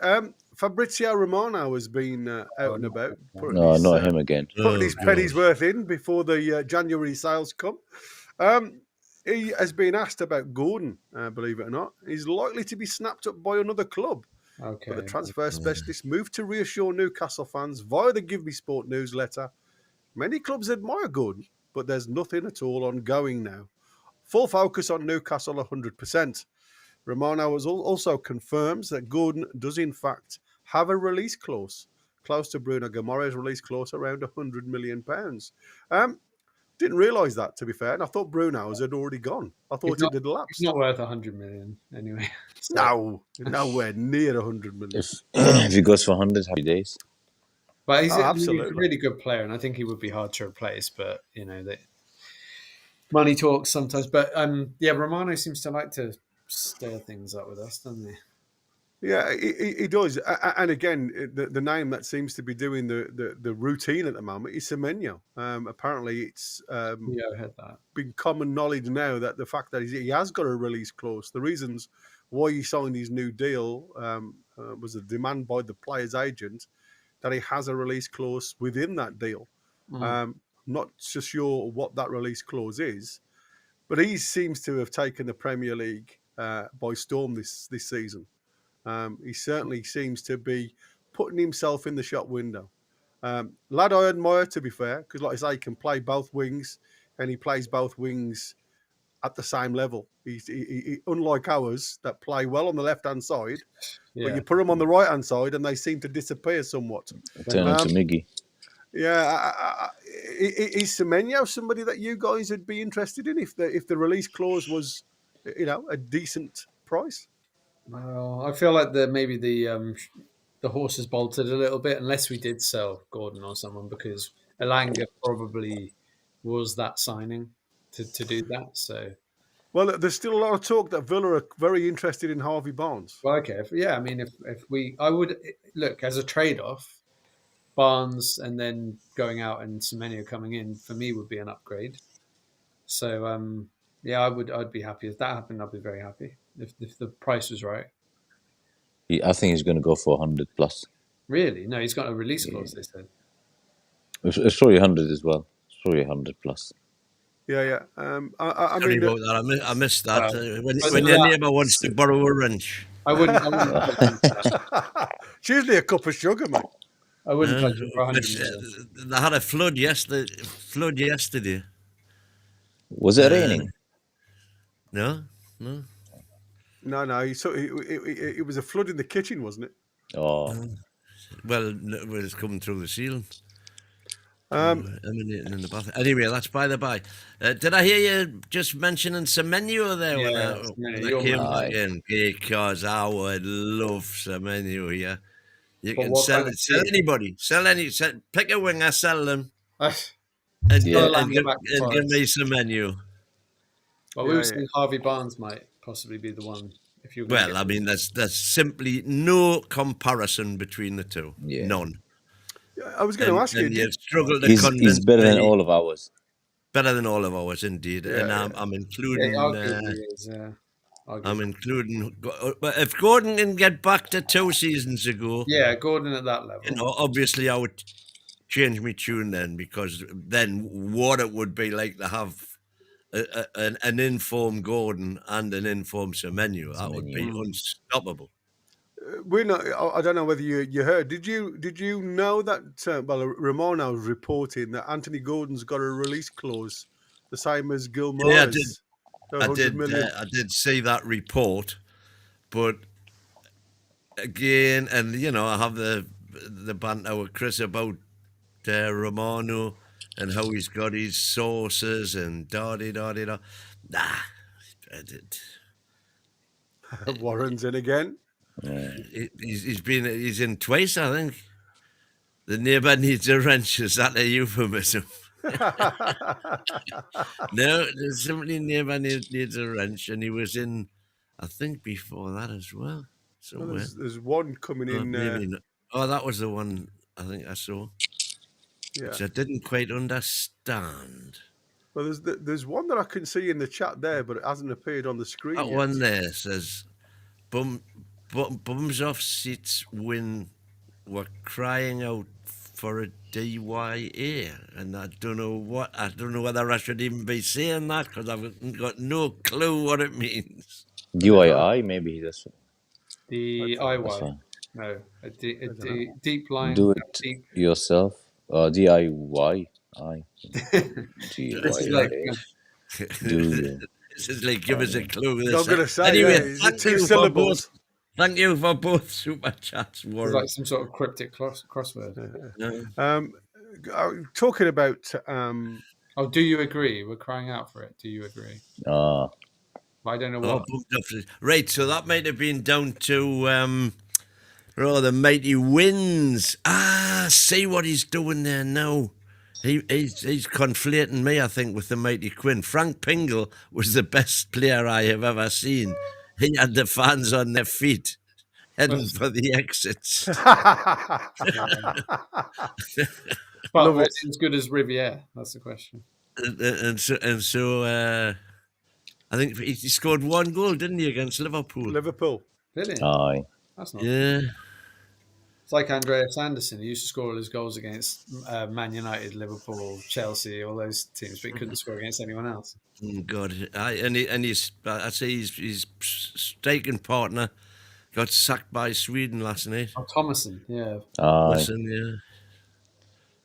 Speaker 2: Fabrizio Romano has been out and about.
Speaker 4: No, not him again.
Speaker 2: Putting his pennies worth in before the January sales come. He has been asked about Gordon, believe it or not. He's likely to be snapped up by another club.
Speaker 5: Okay.
Speaker 2: But the transfer specialist moved to reassure Newcastle fans via the Give Me Sport newsletter. Many clubs admire Gordon, but there's nothing at all ongoing now. Full focus on Newcastle 100%. Romano also confirms that Gordon does in fact have a release clause, close to Bruno Guimaraes' release clause, around £100 million. Didn't realise that, to be fair, and I thought Bruno's had already gone. I thought it had lapsed.
Speaker 5: It's not worth 100 million anyway. So.
Speaker 2: No, nowhere near 100 million.
Speaker 4: If he goes for 100, happy days.
Speaker 5: But he's a
Speaker 2: absolutely
Speaker 5: really good player, and I think he would be hard to replace. But money talks sometimes. But Romano seems to like to stir things up with us, doesn't he?
Speaker 2: Yeah, he does. And again, the name that seems to be doing the routine at the moment is Semenyo. Apparently, it's
Speaker 5: I heard that.
Speaker 2: been common knowledge now that the fact that he has got a release clause, the reasons why he signed his new deal was a demand by the player's agent that he has a release clause within that deal. Not so sure what that release clause is, but he seems to have taken the Premier League by storm this season. He certainly seems to be putting himself in the shop window. Lad I admire, to be fair, because like I say, he can play both wings, and he plays both wings at the same level. He unlike ours that play well on the left-hand side, but you put them on the right-hand side and they seem to disappear somewhat.
Speaker 4: Turn into Miggy.
Speaker 2: Yeah, is Semenyo somebody that you guys would be interested in if the release clause was, a decent price?
Speaker 5: Well, I feel like maybe the horse has bolted a little bit, unless we did sell Gordon or someone, because Elanga probably was that signing to do that. So,
Speaker 2: well, there's still a lot of talk that Villa are very interested in Harvey Barnes.
Speaker 5: well, okay, I would look as a trade-off, Barnes and then going out and Semenyo coming in for me would be an upgrade. So, I'd be happy if that happened. I'd be very happy if the price was right.
Speaker 4: I think he's going to go for 100 plus.
Speaker 5: Really? No, he's got a release clause. They said
Speaker 4: It's probably 100 as well. It's probably 100 plus.
Speaker 2: Yeah. I
Speaker 3: Sorry
Speaker 2: mean,
Speaker 3: about that. I missed that.
Speaker 5: But
Speaker 3: When your neighbour wants to borrow a wrench.
Speaker 5: I wouldn't that.
Speaker 2: it's usually a cup of sugar, mate.
Speaker 5: I wouldn't touch him for 100 million.
Speaker 3: They had a flood yesterday.
Speaker 4: Was it raining?
Speaker 3: No.
Speaker 2: No. It was a flood in the kitchen, wasn't it?
Speaker 4: Oh.
Speaker 3: Well, it was coming through the ceiling. Emanating in the bathroom. Anyway, that's by the by. Did I hear you just mentioning Semenyo there when I came back in? Because I would love Semenyo, yeah. You can sell anybody. Pick a winger, sell them. And give me Semenyo.
Speaker 5: Well, we were saying Harvey Barnes might possibly be the one. If you
Speaker 3: well, I mean, there's simply no comparison between the two. Yeah. None.
Speaker 2: I was going to ask you.
Speaker 4: He's better than all of ours.
Speaker 3: Better than all of ours, indeed.
Speaker 2: Yeah,
Speaker 3: and I'm including.
Speaker 5: I'm
Speaker 3: including. But if Gordon can get back to 2 seasons ago,
Speaker 5: Gordon at that level.
Speaker 3: Obviously, I would change my tune then, because then what it would be like to have an informed Gordon and an informed Semenyo, that would be unstoppable.
Speaker 2: we're not. I don't know whether you heard. Did you know that? Ramona's reporting that Anthony Gordon's got a release clause, the same as Gilmore's.
Speaker 3: Yeah, I did.
Speaker 2: So 100 million.
Speaker 3: I did see that report, but again, and I have the banter with Chris about Romano and how he's got his sources and da da da da. Nah, I did.
Speaker 2: Warren's in again.
Speaker 3: He's in twice, I think. The neighbour needs a wrench. Is that a euphemism? No, simply neighbour needs a wrench, and he was in, I think, before that as well.
Speaker 2: Well, there's one coming in.
Speaker 3: Maybe not. Oh, that was the one I think I saw.
Speaker 2: Yeah.
Speaker 3: Which I didn't quite understand.
Speaker 2: Well, there's one that I can see in the chat there, but it hasn't appeared on the screen
Speaker 3: That
Speaker 2: yet.
Speaker 3: one there says, bums off seats win were crying out for a DYA, and I don't know whether I should even be saying that because I've got no clue what it means.
Speaker 4: DIY, maybe that's
Speaker 5: DIY. No, a deep line.
Speaker 4: do it
Speaker 5: deep.
Speaker 4: yourself. DIY.
Speaker 5: This is like,
Speaker 3: This is like, give us a clue.
Speaker 2: I'm going to say,
Speaker 3: anyway,
Speaker 2: yeah, 2 syllables.
Speaker 3: Thank you for both super chats,
Speaker 5: it's
Speaker 3: Warren.
Speaker 5: like some sort of cryptic crossword.
Speaker 2: Talking about.
Speaker 5: Oh, do you agree? We're crying out for it. Do you agree? I don't know what.
Speaker 3: Right, so that might have been down to the mighty winds. See what he's doing there now. He's conflating me, I think, with the mighty Quinn. Frank Pingle was the best player I have ever seen. He had the fans on their feet, heading for the exits.
Speaker 5: But was it as good as Riviere? That's the question.
Speaker 3: And so I think he scored 1 goal, didn't he, against Liverpool?
Speaker 5: Did he?
Speaker 4: Aye.
Speaker 5: That's not.
Speaker 3: Yeah.
Speaker 5: It's like Andreas Anderson. He used to score all his goals against Man United, Liverpool, Chelsea, all those teams, but he couldn't score against anyone else.
Speaker 3: God, his striking partner got sacked by Sweden last night.
Speaker 5: Oh, Thomason, yeah.
Speaker 3: Thomason, yeah.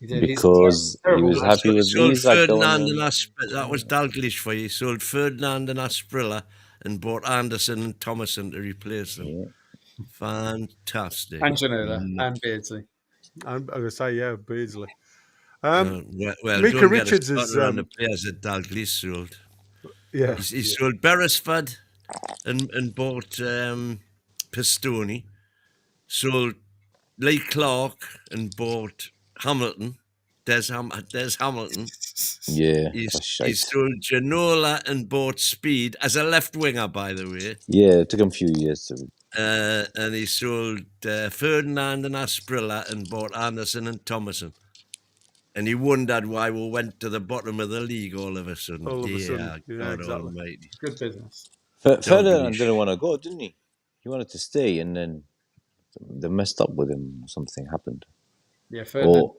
Speaker 5: He did.
Speaker 4: Because he was happy with these.
Speaker 3: Ferdinand and Asprilla. That was Dalglish for you. He sold Ferdinand and Asprilla and bought Anderson and Thomason to replace them.
Speaker 4: Yeah.
Speaker 3: Fantastic.
Speaker 5: And Ginola and Beardsley.
Speaker 2: I'm going to say, yeah, Beardsley.
Speaker 3: Well,
Speaker 2: Mika Richards is
Speaker 3: on the players that Dalglish sold.
Speaker 2: Yeah,
Speaker 3: he sold Beresford and bought Pistoni. Sold Lee Clark and bought Hamilton. Des Hamilton.
Speaker 4: Yeah,
Speaker 3: he sold Ginola and bought Speed as a left winger, by the way.
Speaker 4: Yeah, it took him a few years to.
Speaker 3: And he sold Ferdinand and Asprilla and bought Anderson and Thomason. And he wondered why we went to the bottom of the league all of a sudden.
Speaker 2: God
Speaker 3: exactly.
Speaker 5: Almighty. Good business.
Speaker 4: Ferdinand didn't want to go, didn't he? He wanted to stay, and then they messed up with him. Something happened.
Speaker 5: Yeah, Ferdinand.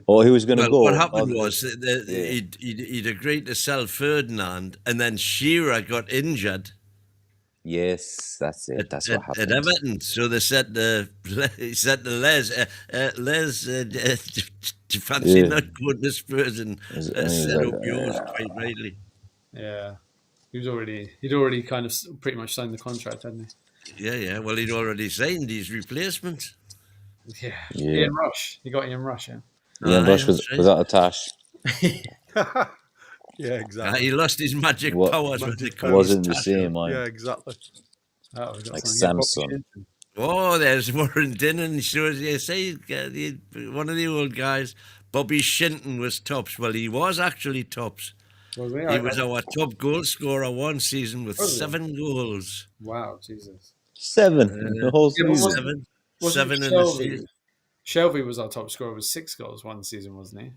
Speaker 4: Or he was going to go.
Speaker 3: What happened was he'd agreed to sell Ferdinand, and then Shearer got injured.
Speaker 4: Yes, that's it. That's what happened.
Speaker 3: At Everton. So they said to Les, do you fancy not going to Spurs and set up yours quite rightly?
Speaker 5: Yeah. He'd already kind of pretty much signed the contract, hadn't
Speaker 3: he? Yeah. Well, he'd already signed his replacement.
Speaker 5: Yeah. Ian Rush. He got Ian Rush, yeah.
Speaker 4: Ian Rush without a tash.
Speaker 2: Yeah, exactly.
Speaker 3: He lost his magic powers.
Speaker 4: It wasn't the same, man.
Speaker 2: Yeah, exactly.
Speaker 4: Like Samson.
Speaker 3: Oh, there's Warren Dinnan. You say one of the old guys, Bobby Shinton was tops. Well, he was actually tops. He was our top goal scorer one season with 7 goals.
Speaker 5: Wow, Jesus.
Speaker 4: 7 the whole season.
Speaker 3: 7 in the season.
Speaker 5: Shelby was our top scorer with 6 goals one season, wasn't he?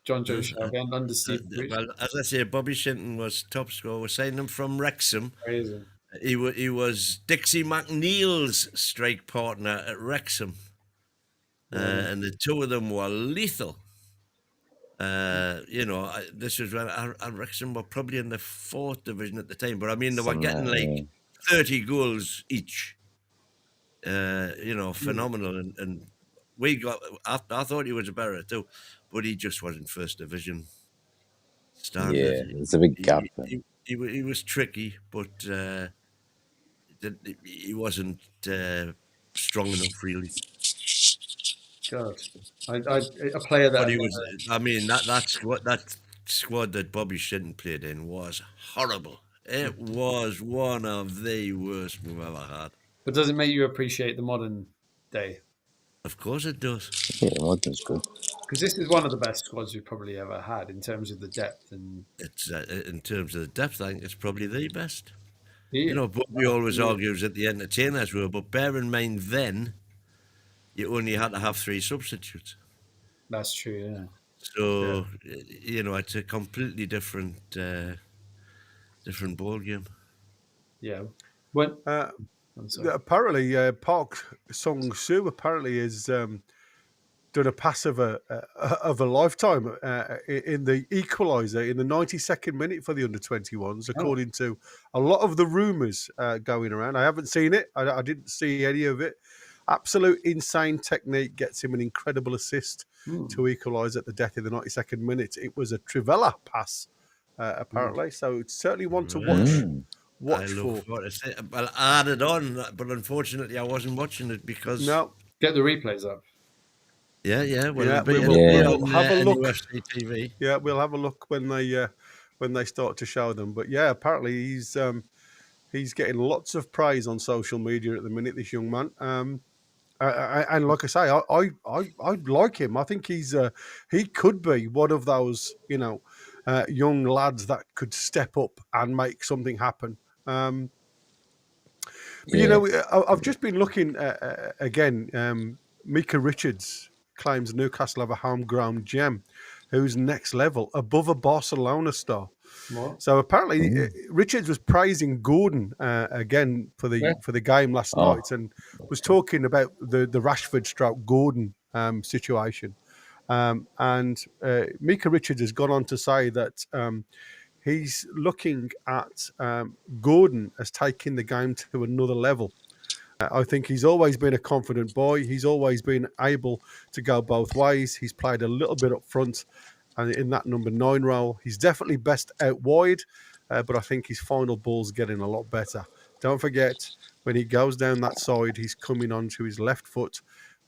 Speaker 5: John Joe Shelby and under Steve.
Speaker 3: Well, as I say, Bobby Shinton was top scorer. We signed him from Wrexham.
Speaker 5: Crazy.
Speaker 3: He was Dixie McNeil's strike partner at Wrexham. And the two of them were lethal. This was when Wrexham were probably in the 4th division at the time, but I mean, they were getting like 30 goals each. phenomenal. And we got. I thought he was a better too, but he just wasn't first division standard.
Speaker 4: Yeah, there's a big gap.
Speaker 3: He was tricky, but he wasn't strong enough, really.
Speaker 5: God, a player that
Speaker 3: But he was. I mean, that squad that Bobby Shinton played in was horrible. It was one of the worst we've ever had.
Speaker 5: But does it make you appreciate the modern day?
Speaker 3: Of course it does.
Speaker 4: Yeah, Modern's good.
Speaker 5: Because this is one of the best squads we've probably ever had in terms of the depth and.
Speaker 3: It's in terms of the depth, I think it's probably the best.
Speaker 5: Yeah.
Speaker 3: Bobby always argues that the entertainers were, but bear in mind then, you only had to have 3 substitutes.
Speaker 5: That's true, yeah.
Speaker 3: So, it's a completely different ball game.
Speaker 5: Yeah. When
Speaker 2: apparently, Park Sung-soo apparently has done a pass of a lifetime in the equaliser in the 92nd minute for the under-21s, according to a lot of the rumours going around. I haven't seen it. I didn't see any of it. Absolute insane technique, gets him an incredible assist to equalise at the death of the 92nd minute. It was a Trivela pass, apparently. So it's certainly one to watch
Speaker 3: I
Speaker 2: for.
Speaker 3: look forward to it. Well, I had it on, but unfortunately I wasn't watching it because...
Speaker 2: No.
Speaker 5: Get the replays up.
Speaker 3: Yeah. Well,
Speaker 2: we'll have a look.
Speaker 3: NUFC TV.
Speaker 2: Yeah, we'll have a look when they start to show them. But yeah, apparently he's getting lots of praise on social media at the minute. This young man, and like I say, I like him. I think he could be one of those young lads that could step up and make something happen. But I've just been looking again. Mika Richards claims Newcastle have a homegrown gem who's next level, above a Barcelona star.
Speaker 5: What?
Speaker 2: So apparently Richards was praising Gordon again for the game last night, and was talking about the Rashford stroke Gordon situation. And Mika Richards has gone on to say that he's looking at Gordon as taking the game to another level. I think he's always been a confident boy. He's always been able to go both ways. He's played a little bit up front and in that number 9 role. He's definitely best out wide, but I think his final ball's getting a lot better. Don't forget, when he goes down that side, he's coming onto his left foot.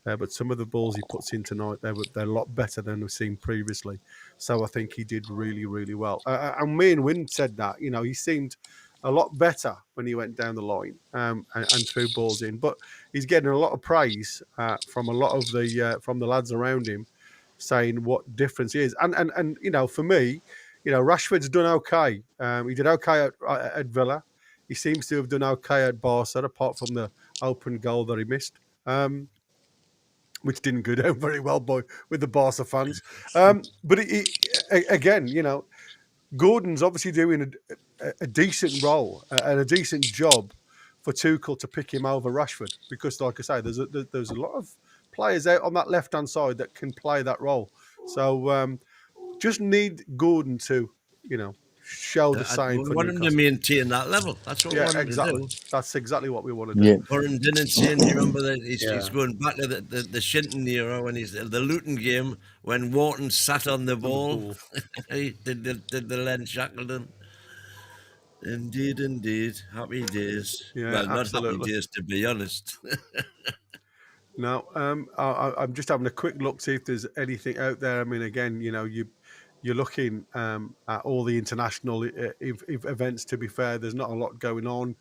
Speaker 2: But some of the balls he puts in tonight, they're a lot better than we've seen previously. So I think he did really, really well. And me and Wynn said that, he seemed a lot better when he went down the line and threw balls in. But he's getting a lot of praise from a lot of from the lads around him, saying what difference he is. And for me, Rashford's done okay. He did okay at Villa. He seems to have done okay at Barca, apart from the open goal that he missed, which didn't go down very well with the Barca fans. But again, Gordon's obviously doing a decent role and a decent job for Tuchel to pick him over Rashford, because, like I say, there's a lot of players out on that left-hand side that can play that role. So just need Gordon to, show the same.
Speaker 3: We want him to maintain that level. That's what we want him to do.
Speaker 2: That's exactly what we want to do.
Speaker 3: Warren didn't say, do you remember that he's going back to the Shinton era when he's the Luton game when Wharton sat on the ball. He did the Len Shackleton. Indeed. Happy days.
Speaker 2: Yeah,
Speaker 3: well, not
Speaker 2: absolutely.
Speaker 3: happy days, to be honest.
Speaker 2: No, I'm just having a quick look, see if there's anything out there. I mean, again, you're looking at all the international events. To be fair, there's not a lot going on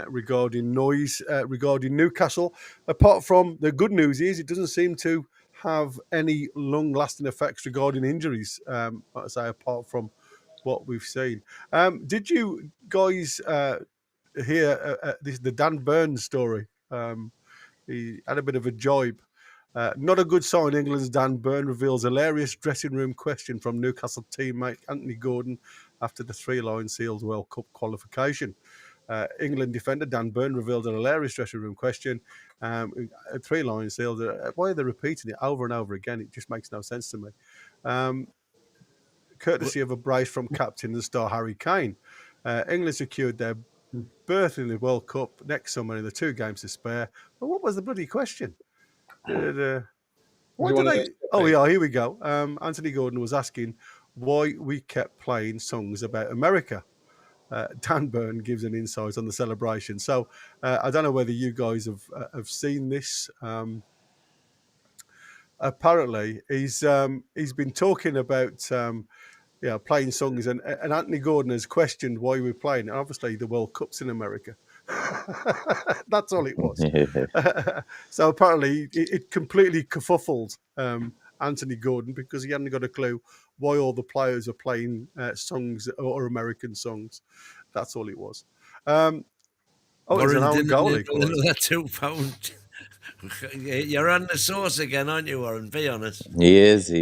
Speaker 2: regarding noise, regarding Newcastle. Apart from the good news is it doesn't seem to have any long-lasting effects regarding injuries, like I say, apart from what we've seen. Did you guys hear the Dan Burns story? He had a bit of a jibe. Not a good sign. England's Dan Burn reveals hilarious dressing room question from Newcastle teammate Anthony Gordon after the 3-line Seals World Cup qualification. England defender Dan Burn revealed an hilarious dressing room question. 3-line Seals. Why are they repeating it over and over again? It just makes no sense to me. Courtesy of a brace from captain and star Harry Kane. England secured their berth in the World Cup next summer in the 2 games to spare. But what was the bloody question? Why did they? Oh yeah, here we go. Anthony Gordon was asking why we kept playing songs about America. Dan Byrne gives an insight on the celebration. So I don't know whether you guys have seen this. Apparently, he's been talking about playing songs, and Anthony Gordon has questioned why we're playing. And obviously, the World Cup's in America. That's all it was. So apparently, it completely kerfuffled Anthony Gordon because he hadn't got a clue why all the players are playing songs or American songs. That's all it was. It's an own goal.
Speaker 3: That's £2. You're on the sauce again, aren't you, Warren? Be honest.
Speaker 4: He is.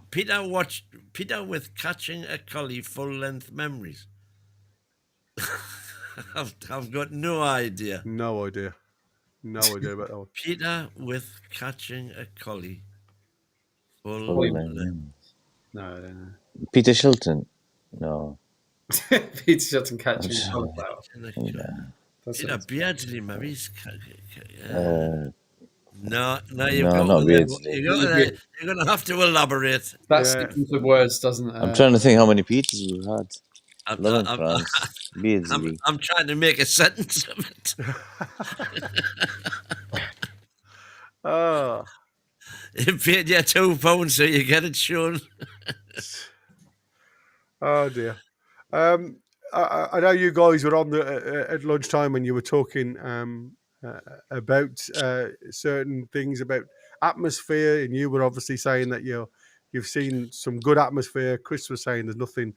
Speaker 3: Peter with Catching a Collie full-length memories. I've got no idea.
Speaker 2: No idea about that one.
Speaker 3: Peter with Catching a Collie
Speaker 5: No.
Speaker 4: Peter Shilton. No.
Speaker 5: Peter Shilton catching a collie.
Speaker 3: Peter Beardsley, maybe. No,
Speaker 4: not Beardsley.
Speaker 3: You're going to have to elaborate.
Speaker 5: That sequence of words doesn't.
Speaker 4: I'm trying to think how many Peters we've had. Beardsley.
Speaker 3: I'm trying to make a sentence of it. You paid your £2, so you get it shown.
Speaker 2: Oh dear. I know you guys were on at lunchtime when you were talking about certain things about atmosphere, and you were obviously saying that you've seen some good atmosphere. Chris was saying there's nothing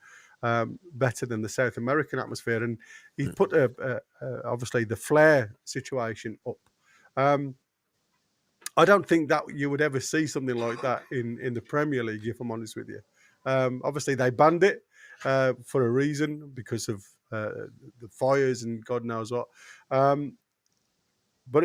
Speaker 2: better than the South American atmosphere, and he put obviously the Flair situation up. I don't think that you would ever see something like that in the Premier League, if I'm honest with you. Obviously, they banned it for a reason because of the fires and God knows what. But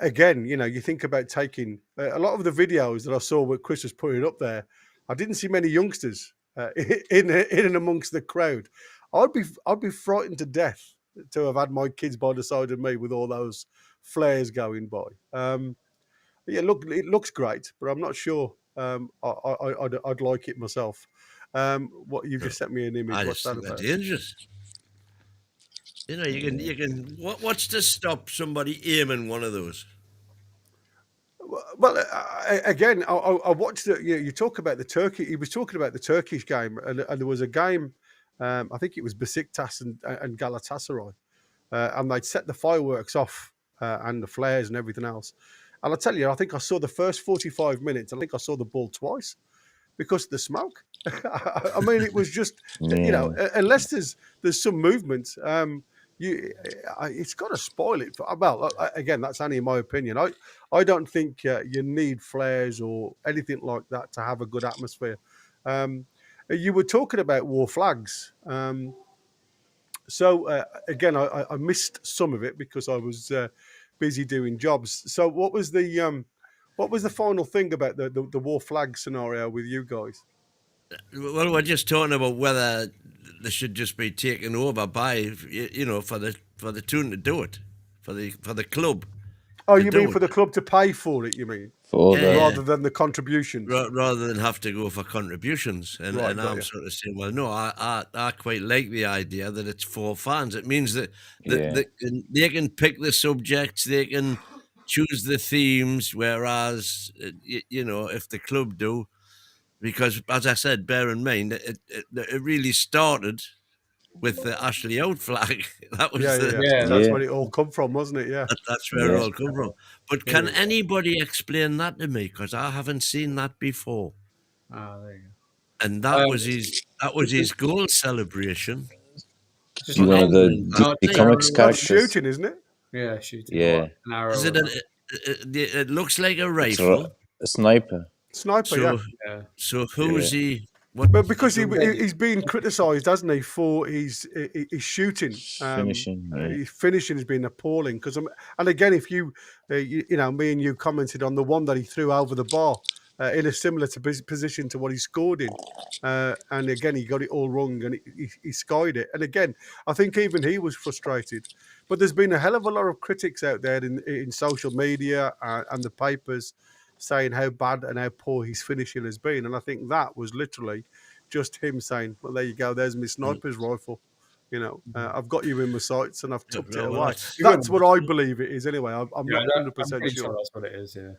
Speaker 2: again, you think about taking a lot of the videos that I saw what Chris was putting up there. I didn't see many youngsters in and amongst the crowd. I'd be frightened to death to have had my kids by the side of me with all those flares going by. It looks great, but I'm not sure I'd like it myself. What you've just sent me an image. What's that about?
Speaker 3: Dangerous. You can. What's to stop somebody aiming one of those?
Speaker 2: Well, again, I watched it. You talk about the Turkey. He was talking about the Turkish game, and there was a game. I think it was Besiktas and Galatasaray, and they'd set the fireworks off and the flares and everything else. And I tell you, I think I saw the first 45 minutes. I think I saw the ball twice because of the smoke. I mean, it was just unless there's some movement, it's got to spoil it. Well, again, that's only my opinion. I don't think you need flares or anything like that to have a good atmosphere. You were talking about war flags. So again, I missed some of it because I was busy doing jobs. So what was the final thing about the war flag scenario with you guys?
Speaker 3: Well, we're just talking about whether they should just be taken over by, for the Toon to do it, for the club.
Speaker 2: Oh, you mean for the club to pay for it? You mean rather than the contributions,
Speaker 3: rather than have to go for contributions? And I'm sort of saying, well, no, I quite like the idea that it's for fans. It means that they can pick the subjects, they can choose the themes, whereas if the club do. Because, as I said, bear in mind, it really started with the Ashley Out flag. That was
Speaker 2: that's where it all come from, wasn't it? Yeah,
Speaker 3: that's where it all come from. But can anybody explain that to me? Because I haven't seen that before.
Speaker 5: Oh, there you go.
Speaker 3: And that was his goal celebration.
Speaker 4: Just one of the comics characters.
Speaker 2: Shooting, isn't it?
Speaker 5: Yeah, shooting.
Speaker 4: Yeah.
Speaker 5: An arrow.
Speaker 3: Is it looks like a rifle.
Speaker 4: A sniper.
Speaker 3: So who's he?
Speaker 2: But because he's been criticised, hasn't he, for his shooting,
Speaker 4: finishing.
Speaker 2: His finishing has been appalling. Because and again, if you me and you commented on the one that he threw over the bar in a similar position to what he scored in. And again, he got it all wrong and he skied it. And again, I think even he was frustrated. But there's been a hell of a lot of critics out there in social media and the papers saying how bad and how poor his finishing has been. And I think that was literally just him saying, well, there you go, there's my sniper's rifle. You know, I've got you in my sights and I've tucked it away. That's what I believe it is anyway. I'm not 100% sure.
Speaker 5: That's what it is, yeah.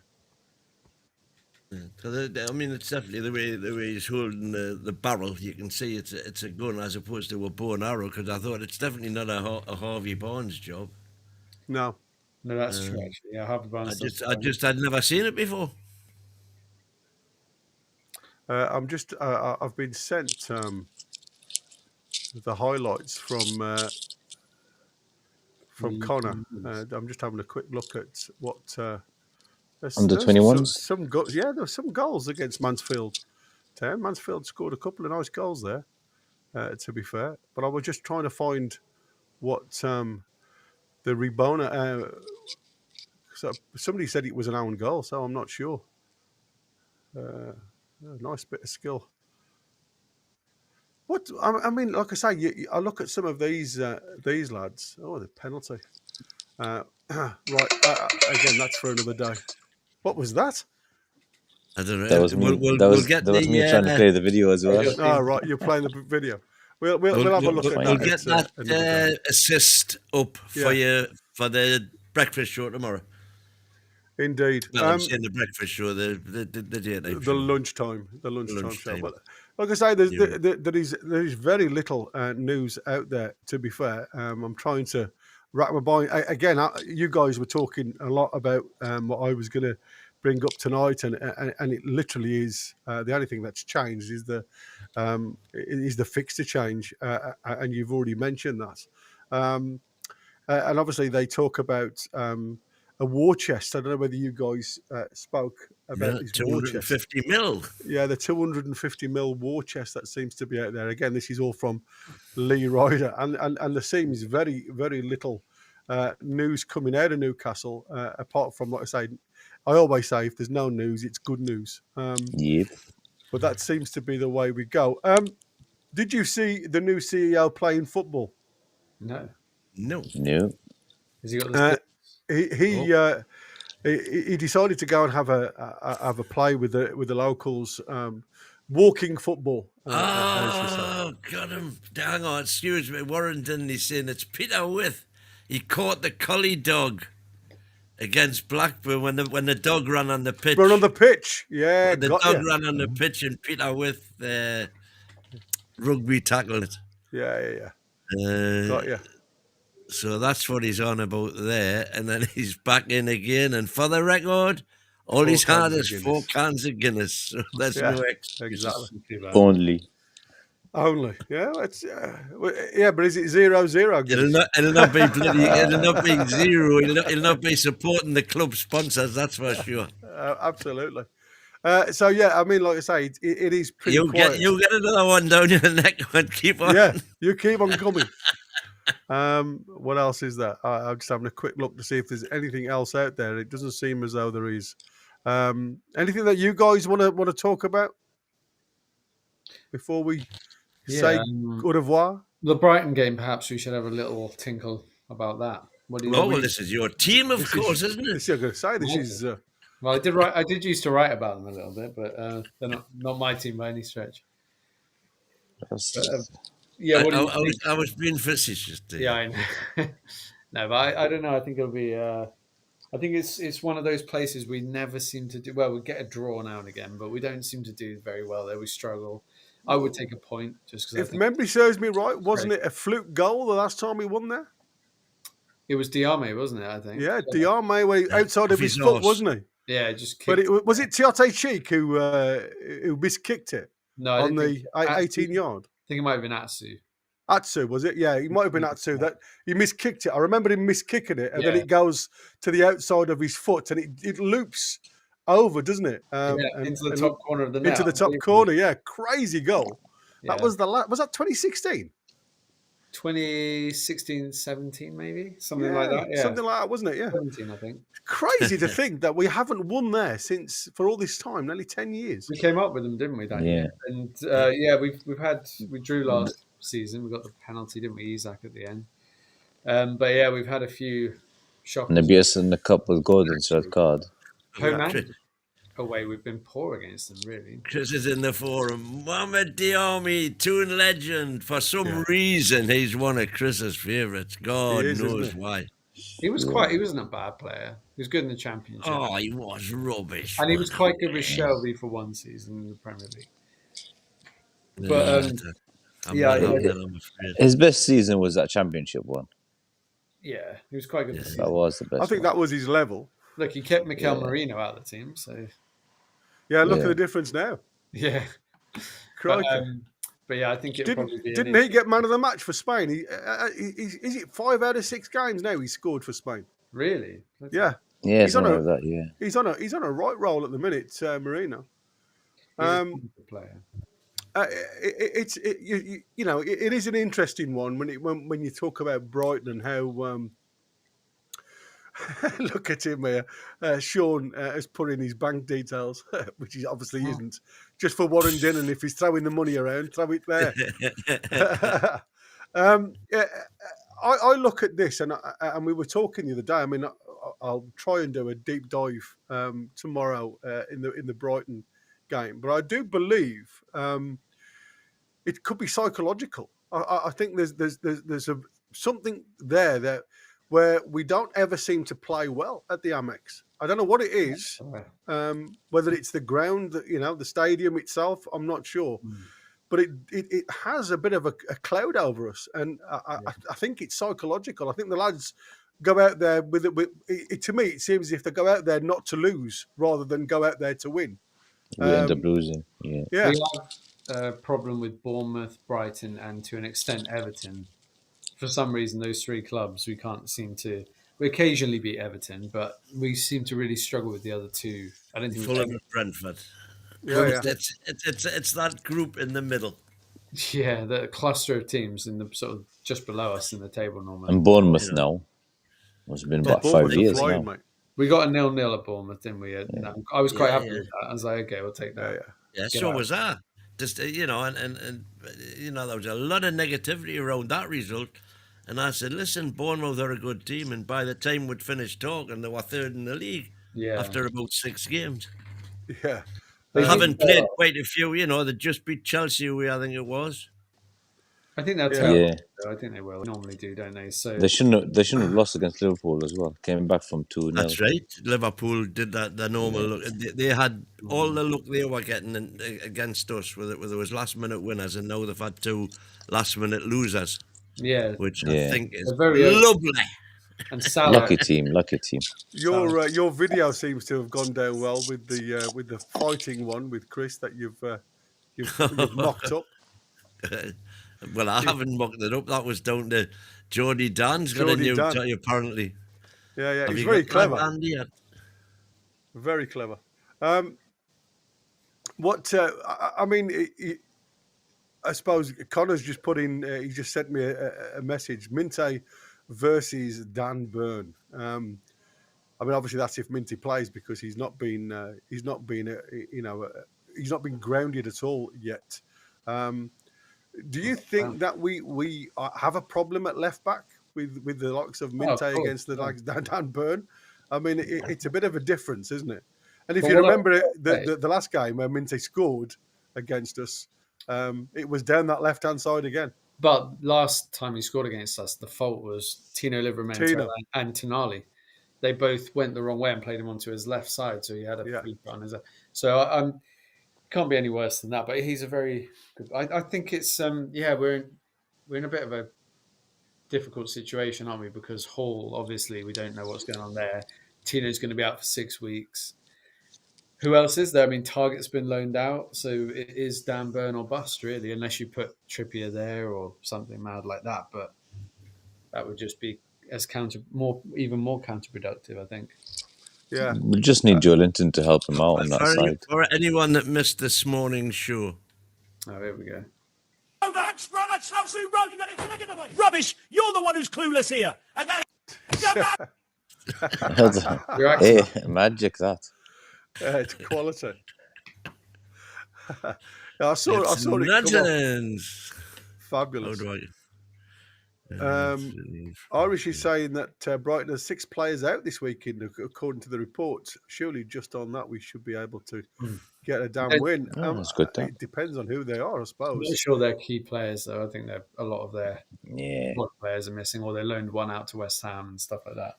Speaker 3: So I mean, it's definitely the way he's holding the barrel. You can see it's a gun as opposed to a bow and arrow. Because I thought it's definitely not a Harvey Barnes job.
Speaker 2: No,
Speaker 5: that's true. Actually, yeah, Harvey Barnes.
Speaker 3: I'd never seen it before.
Speaker 2: I've been sent the highlights from Connor. I'm just having a quick look at what.
Speaker 4: Under 21s?
Speaker 2: Some goals, yeah, there were some goals against Mansfield Town. Mansfield scored a couple of nice goals there, to be fair. But I was just trying to find what the Rebona. So somebody said it was an own goal, so I'm not sure. A nice bit of skill. What I mean, like I say, I look at some of these lads. Oh, the penalty. Right, again, that's for another day. What was that?
Speaker 3: I don't know.
Speaker 4: That was me. That was me trying to play the video as well.
Speaker 2: Oh, right, you're playing the video. We'll have a look at that.
Speaker 3: We'll get that assist up for you for the breakfast show tomorrow.
Speaker 2: Indeed.
Speaker 3: Well, I'm saying the breakfast show, the daytime show.
Speaker 2: Lunchtime show. But like I say, there is very little news out there. To be fair, I'm trying to rack my brain. Again, you guys were talking a lot about what I was going to bring up tonight, and it literally is the only thing that's changed is the fixture change, and you've already mentioned that. And obviously, they talk about a war chest. I don't know whether you guys spoke about this war chest.
Speaker 3: 250 mil.
Speaker 2: Yeah, the 250 mil war chest that seems to be out there. Again, this is all from Lee Ryder, and there seems very, very little news coming out of Newcastle, apart from, like I always say, if there's no news, it's good news.
Speaker 4: Yep.
Speaker 2: But that seems to be the way we go. Did you see the new CEO playing football?
Speaker 5: No. Has he got the
Speaker 2: he decided to go and have a play with the locals, walking football.
Speaker 3: Got him. Hang on, excuse me. Warrington, he's saying it's Peter With. He caught the collie dog against Blackburn when the dog ran on the pitch.
Speaker 2: Run on the pitch, yeah.
Speaker 3: The dog ran on the pitch and Peter With rugby tackled it.
Speaker 2: Yeah. Got you.
Speaker 3: So that's what he's on about there. And then he's back in again. And for the record, all he's had is 4 cans of Guinness. So there's no excuse.
Speaker 2: Exactly.
Speaker 3: Only.
Speaker 2: Yeah, it's but is it 0-0?
Speaker 3: It'll not be bloody. It'll not be 0. It'll not be supporting the club sponsors. That's for sure.
Speaker 2: Absolutely. So yeah, I mean, like I say, it is pretty.
Speaker 3: You'll get another one down your neck and keep on.
Speaker 2: Yeah, you keep on coming. What else is that? I'm just having a quick look to see if there's anything else out there. It doesn't seem as though there is. Anything that you guys want to talk about before we say au revoir?
Speaker 5: The Brighton game, perhaps we should have a little tinkle about that. What do you
Speaker 3: well, this is your team, of course, isn't it?
Speaker 2: You're going to say this is.
Speaker 5: Well, I did used to write about them a little bit, but they're not my team by any stretch.
Speaker 3: I was being facetious.
Speaker 5: Yeah, I know. No, but I don't know. I think it'll be. I think it's one of those places we never seem to do well. We get a draw now and again, but we don't seem to do very well there. We struggle. I would take a point just because.
Speaker 2: If memory serves me right, wasn't it a fluke goal the last time we won there?
Speaker 5: It was Diarme, wasn't it? I think.
Speaker 2: Yeah, Diarme, outside of his foot, wasn't he?
Speaker 5: Yeah, just.
Speaker 2: Kicked. But was it Tiote Cheek who miskicked it?
Speaker 5: No,
Speaker 2: on the 18-yard.
Speaker 5: I think it might have been Atsu.
Speaker 2: Atsu, was it? Yeah, it might have been Atsu. That he miskicked it. I remember him miskicking it, and then it goes to the outside of his foot, and it loops over, doesn't it?
Speaker 5: Into the top corner of the net.
Speaker 2: Into the top corner, yeah. Crazy goal. Yeah. That was was that 2016?
Speaker 5: 2016, 17, maybe something like that. Yeah,
Speaker 2: something like that, wasn't it? Yeah,
Speaker 5: 17, I think.
Speaker 2: Crazy to think that we haven't won there since for all this time, nearly 10 years.
Speaker 5: We came up with them, didn't we? That year, and we drew last season. We got the penalty, didn't we, Isaac, at the end? But yeah, we've had a few shockers.
Speaker 4: And BS in the cup with Gordon's red card.
Speaker 5: Away, we've been poor against them, really.
Speaker 3: Chris is in the forum. Mohamed Diarmi, Toon legend. For some reason, he's one of Chris's favourites. God knows why.
Speaker 5: He wasn't a bad player. He was good in the Championship.
Speaker 3: Oh, he was rubbish.
Speaker 5: And he was quite good with Shelby for one season in the Premier League. But
Speaker 4: his best season was that Championship one.
Speaker 5: Yeah, he was quite good.
Speaker 4: Yes, that was the best.
Speaker 2: I think that was his level.
Speaker 5: Look, he kept Mikel Merino out of the team, so
Speaker 2: yeah. Look at the difference now.
Speaker 5: Yeah, but yeah, I think
Speaker 2: didn't he get man of the match for Spain? Is it 5 out of 6 games now he's scored for Spain?
Speaker 5: Really?
Speaker 2: Yeah.
Speaker 4: He's on a
Speaker 2: He's on a right roll at the minute, Marino.
Speaker 5: He's a good player.
Speaker 2: It is an interesting one when you talk about Brighton and how look at him here. Sean has put in his bank details, which he obviously isn't, just for Warren Dennen. If he's throwing the money around, throw it there. I look at this, and we were talking the other day. I mean, I'll try and do a deep dive tomorrow in the Brighton game, but I do believe it could be psychological. I think there's something there that where we don't ever seem to play well at the Amex. I don't know what it is, whether it's the ground, the stadium itself. I'm not sure, but it has a bit of a cloud over us, and I think it's psychological. I think the lads go out there with it. To me, it seems as if they go out there not to lose rather than go out there to win.
Speaker 4: We end up losing. Yeah.
Speaker 5: We have a problem with Bournemouth, Brighton, and to an extent Everton. For some reason, those 3 clubs we can't seem to. We occasionally beat Everton, but we seem to really struggle with the other 2. I don't think
Speaker 3: Fulham and Brentford.
Speaker 2: Yeah.
Speaker 3: It's that group in the middle.
Speaker 5: Yeah, the cluster of teams in the sort of just below us in the table normally.
Speaker 4: And Bournemouth now. It's been about 5 years now.
Speaker 5: Mate. We got a 0-0 at Bournemouth, didn't we? I was quite happy with that. I was like, okay, we'll take that.
Speaker 3: Yeah, so was I. Just and there was a lot of negativity around that result. And I said, listen, Bournemouth are a good team. And by the time we'd finished talking, they were 3rd in the league after about 6 games.
Speaker 2: Yeah.
Speaker 3: They haven't played quite a few, they just beat Chelsea away, I think it was.
Speaker 5: I think they'll tell. Yeah. I think they will. They normally do, don't they? So
Speaker 4: they shouldn't have lost against Liverpool as well. Came back from 2-0.
Speaker 3: That's right. Liverpool did that. The normal look. They had all the luck they were getting against us. Where there was last minute winners, and now they've had 2 last minute losers.
Speaker 5: Yeah,
Speaker 3: which I think is
Speaker 5: very
Speaker 3: lovely.
Speaker 5: And Salah.
Speaker 4: Lucky team.
Speaker 2: Your video seems to have gone down well with the fighting one with Chris that you've mocked up.
Speaker 3: Well, I haven't mocked it up. That was down to Geordie Dan's got a new tie, apparently.
Speaker 2: Yeah, he's very clever. Very clever. I suppose Connor's just put in. He just sent me a message. Minte versus Dan Burn. Obviously that's if Minty plays because he's not been grounded at all yet. Do you think that we have a problem at left back with the likes of Minte against the likes of Dan Burn? I mean, it's a bit of a difference, isn't it? And if you remember the last game where Minte scored against us, it was down that left-hand side again.
Speaker 5: But last time he scored against us, the fault was Tino Livramento and Tonali. They both went the wrong way and played him onto his left side, so he had a free on his. So can't be any worse than that. But he's a very good. I think it's we're in a bit of a difficult situation, aren't we? Because Hall, obviously, we don't know what's going on there. Tino's going to be out for 6 weeks. Who else is there? I mean, Target's been loaned out, so it is Dan Burn or bust, really, unless you put Trippier there or something mad like that. But that would just be even more counterproductive, I think.
Speaker 2: Yeah,
Speaker 4: we just need Joe Linton to help him out on that side.
Speaker 3: For anyone that missed this morning's show,
Speaker 5: oh, here we go.
Speaker 1: Oh, that's right.
Speaker 6: That's absolute rubbish. Rubbish. You're the one who's clueless here. And that...
Speaker 5: Your
Speaker 4: Hey,
Speaker 5: accent.
Speaker 4: magic that.
Speaker 2: It's quality. I saw
Speaker 3: It's
Speaker 2: it come off.
Speaker 3: nonsense. How
Speaker 2: Fabulous.
Speaker 3: do I?
Speaker 2: Irish is saying that Brighton has 6 players out this weekend, according to the reports. Surely just on that we should be able to get a damn win.
Speaker 4: That's good, that.
Speaker 2: It depends on who they are, I
Speaker 5: I'm
Speaker 2: suppose.
Speaker 5: not sure they're key players, though. I think a lot of their
Speaker 4: Yeah.
Speaker 5: players are missing, or they loaned one out to West Ham and stuff like that.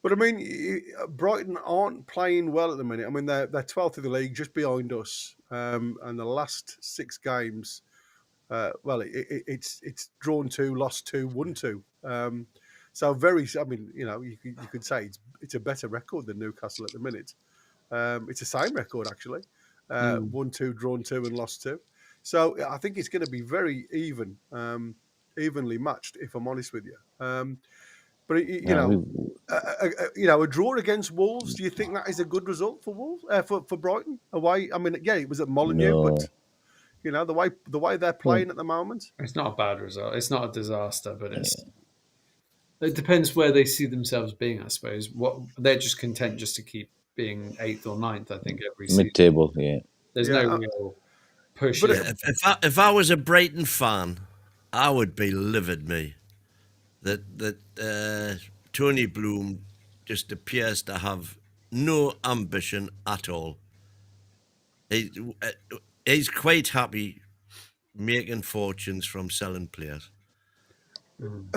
Speaker 2: But I mean, Brighton aren't playing well at the minute. I mean, they're 12th of the league, just behind us. And the last 6 games, it's drawn 2, lost 2, won 2. So I mean, you could say it's a better record than Newcastle at the minute. It's the same record actually, 1-2, drawn 2, and lost 2. So I think it's going to be very evenly matched, if I'm honest with you. But a draw against Wolves. Do you think that is a good result for Wolves for Brighton away? I mean, yeah, it was at Molineux, but the way they're playing at the moment,
Speaker 5: it's not a bad result. It's not a disaster, but it depends where they see themselves being. I suppose they're just content just to keep being 8th or 9th. I think every season.
Speaker 4: Mid-table, yeah.
Speaker 5: There's no real push.
Speaker 3: But if I was a Brighton fan, I would be livid, me. That Tony Bloom just appears to have no ambition at all. He's quite happy making fortunes from selling players and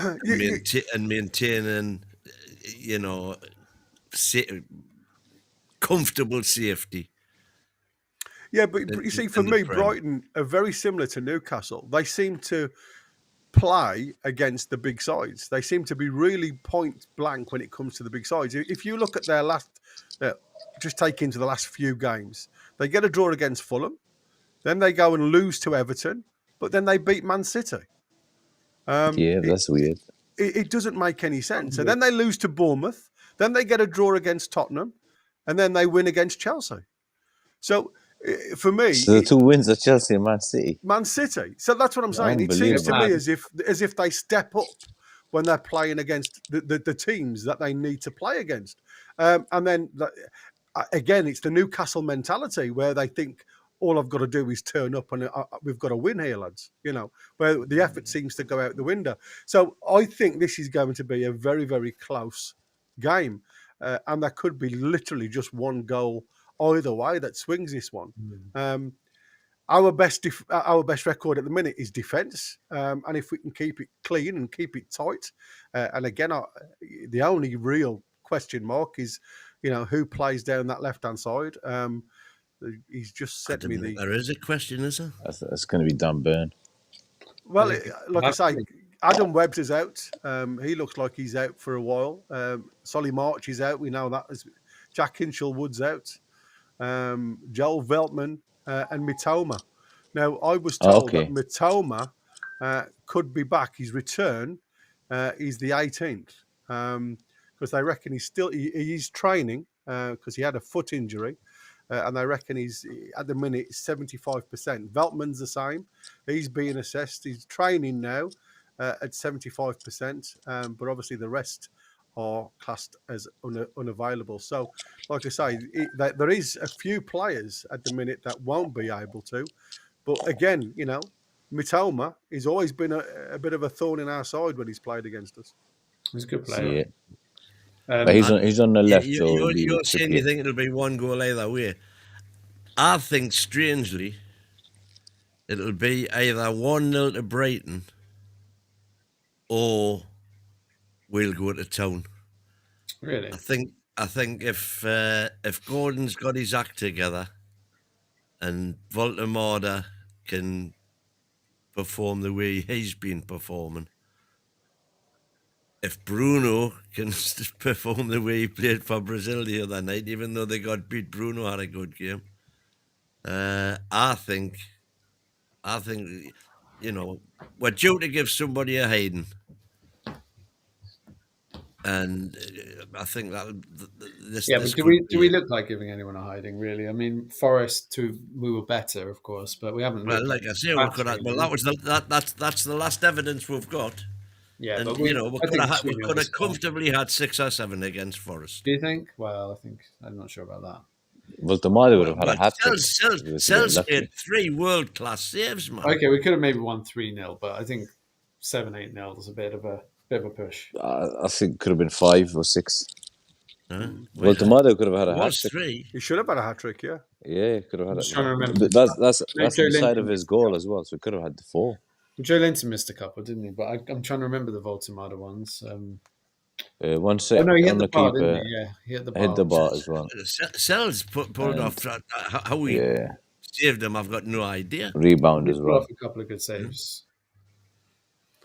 Speaker 3: maintaining, comfortable safety.
Speaker 2: Yeah, but you see, for me, Brighton are very similar to Newcastle. They seem to play against the big sides. They seem to be really point blank when it comes to the big sides. If you look at their just take into the last few games, they get a draw against Fulham, then they go and lose to Everton, but then they beat Man City.
Speaker 4: That's weird.
Speaker 2: It doesn't make any sense. And then they lose to Bournemouth, then they get a draw against Tottenham, and then they win against Chelsea. So for me,
Speaker 4: so the 2 wins are Chelsea and Man City.
Speaker 2: Man City. So that's what I'm saying. It seems to me as if they step up when they're playing against the teams that they need to play against. And then again, it's the Newcastle mentality where they think all I've got to do is turn up and we've got to win here, lads. Where the effort seems to go out the window. So I think this is going to be a very, very close game, and there could be literally just one goal either way that swings this one. Our best record at the minute is defence, and if we can keep it clean and keep it tight, and again, the only real question mark is, who plays down that left-hand side. He's just sent me the.
Speaker 3: There is a question, is there?
Speaker 4: That's going to be Dan Burn.
Speaker 2: Well, like I say, Adam Webbs is out. He looks like he's out for a while. Solly March is out. We know that. Jack Hinshelwood's out. Joel Veltman and Mitoma. Now, I was told that Mitoma could be back. His return is the 18th because they reckon he's training because he had a foot injury, and they reckon he's at the minute 75%. Veltman's the same. He's being assessed. He's training now at 75%, but obviously the rest are classed as unavailable. So, like I say, there is a few players at the minute that won't be able to. But again, Mitoma has always been a bit of a thorn in our side when he's played against us.
Speaker 5: He's a good player.
Speaker 4: But he's on the left.
Speaker 3: You're saying you think it'll be one goal either way. I think, strangely, it'll be either 1-0 to Brighton or we'll go to town.
Speaker 5: Really?
Speaker 3: I think if Gordon's got his act together and Voltemada can perform the way he's been performing, if Bruno can perform the way he played for Brazil the other night, even though they got beat, Bruno had a good game. I think, we're due to give somebody a hiding. And I think that this.
Speaker 5: Yeah,
Speaker 3: this
Speaker 5: but do we look like giving anyone a hiding? Really? I mean, Forest we were better, of course, but we haven't.
Speaker 3: Well, like I say, we could have, well, that's the last evidence we've got.
Speaker 5: Yeah,
Speaker 3: And
Speaker 5: but
Speaker 3: we
Speaker 5: I
Speaker 3: could
Speaker 5: think
Speaker 3: have
Speaker 5: 2-0 was fine.
Speaker 3: comfortably had 6 or 7 against Forest.
Speaker 5: Do you think? Well, I'm not sure about that.
Speaker 4: Voltemade would have had a hat trick.
Speaker 3: Sells made 3 world-class saves, man.
Speaker 5: Okay, we could have maybe won 3-0, but I think 7-8-0 is a bit of a push.
Speaker 4: I think it could have been 5 or 6.
Speaker 3: Voltemade
Speaker 4: could have had a hat trick.
Speaker 3: 3.
Speaker 2: He should have had a hat trick, yeah.
Speaker 4: Yeah, he could have had
Speaker 5: I'm trying to remember.
Speaker 4: But that's
Speaker 5: No,
Speaker 4: the
Speaker 5: Joe
Speaker 4: side
Speaker 5: Linton
Speaker 4: of his
Speaker 5: missed a
Speaker 4: goal
Speaker 5: couple.
Speaker 4: as well, so he could have had the 4.
Speaker 5: Joe Linton missed a couple, didn't he? But I'm trying to remember the Voltemade ones.
Speaker 4: One set
Speaker 5: Oh no, he hit
Speaker 4: on
Speaker 5: the
Speaker 4: the
Speaker 5: bar,
Speaker 4: keeper,
Speaker 5: didn't he? Yeah, he hit the bar.
Speaker 4: hit the bar as well.
Speaker 3: Sells pulled off how we saved them. I've got no idea.
Speaker 4: Rebound
Speaker 5: He
Speaker 4: as
Speaker 5: pulled
Speaker 4: well.
Speaker 5: off a couple of good saves.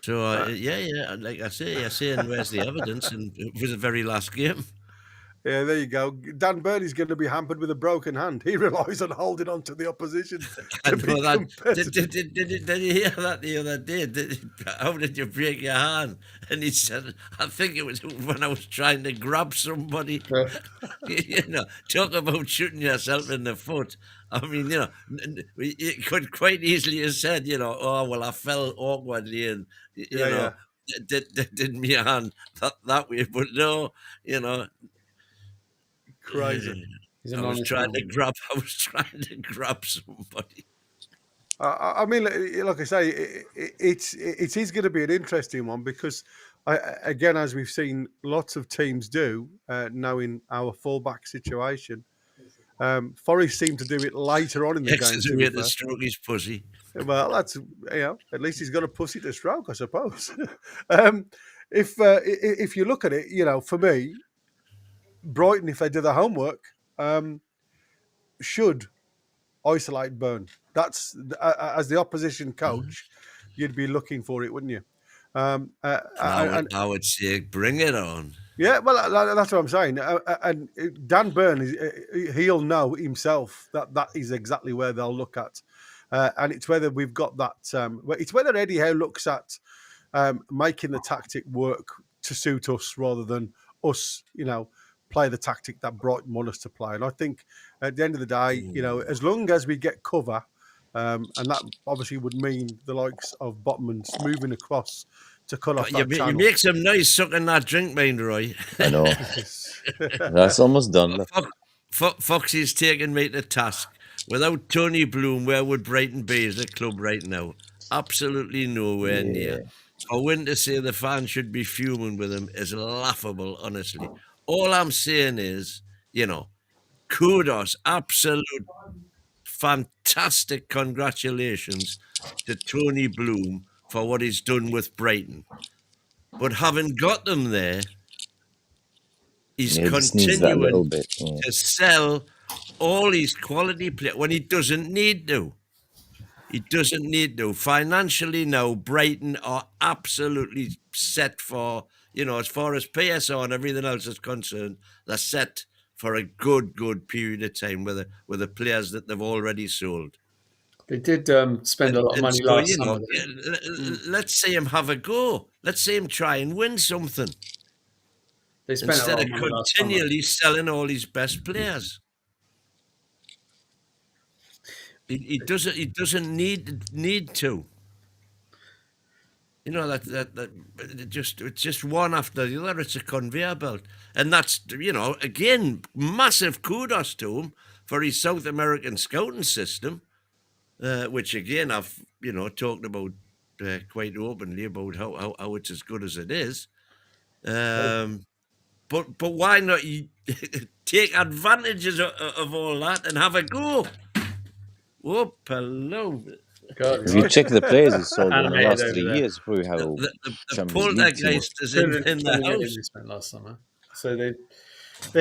Speaker 3: So yeah, like I say, you're saying where's the evidence? And it was the very last game.
Speaker 2: Yeah, there you go. Dan Burney's going to be hampered with a broken hand. He relies on holding on to the opposition
Speaker 3: I
Speaker 2: to be
Speaker 3: know that.
Speaker 2: competitive.
Speaker 3: Did you hear that the other day? How did you break your hand? And he said, I think it was when I was trying to grab somebody. Talk about shooting yourself in the foot. I mean, it could quite easily have said, oh, well, I fell awkwardly and, did my hand that way. But no,
Speaker 2: Crazy.
Speaker 3: I was trying to grab somebody.
Speaker 2: I mean, like I say, it is going to be an interesting one because, again, as we've seen lots of teams do, now in our fullback situation, Forest seem to do it later on in the game.
Speaker 3: To to stroke his pussy.
Speaker 2: Well, that's at least he's got a pussy to stroke, I suppose. If you look at it, for me, Brighton, if they do the homework, should isolate Burn. That's as the opposition coach, you'd be looking for it, wouldn't you?
Speaker 3: I would say, bring it on.
Speaker 2: Yeah, well, that's what I'm saying. And Dan Burn, he'll know himself that is exactly where they'll look at. And it's whether we've got that. It's whether Eddie Howe looks at making the tactic work to suit us rather than us, play the tactic that Brighton want us to play. And I think at the end of the day, as long as we get cover, and that obviously would mean the likes of Botman's moving across to cut off that channel.
Speaker 3: You make some noise sucking that drink, mind, Roy.
Speaker 4: I know. That's almost done.
Speaker 3: Foxy's taking me to task. Without Tony Bloom, where would Brighton be as a club right now? Absolutely nowhere near. For Wynn to say the fans should be fuming with him is laughable, honestly. All I'm saying is, kudos, absolute fantastic congratulations to Tony Bloom for what he's done with Brighton. But having got them there, he's continuing to sell all his quality players when he doesn't need to. He doesn't need to. Financially now, Brighton are absolutely set for, as far as PSR and everything else is concerned, they're set for a good period of time with the players that they've already sold.
Speaker 5: They did spend a lot of money last summer.
Speaker 3: Let's see him have a go. Let's see him try and win something.
Speaker 5: They spent
Speaker 3: instead of continually selling all his best players. He doesn't need to. It's just one after the other. It's a conveyor belt, and that's again massive kudos to him for his South American scouting system, which again I've talked about quite openly about how it's as good as it is. But why not take advantages of all that and have a go? Oh, hello.
Speaker 4: If you check the players he's sold in the last 3 years, probably have
Speaker 3: the poltergeist is in the house.
Speaker 5: They spent last summer, so they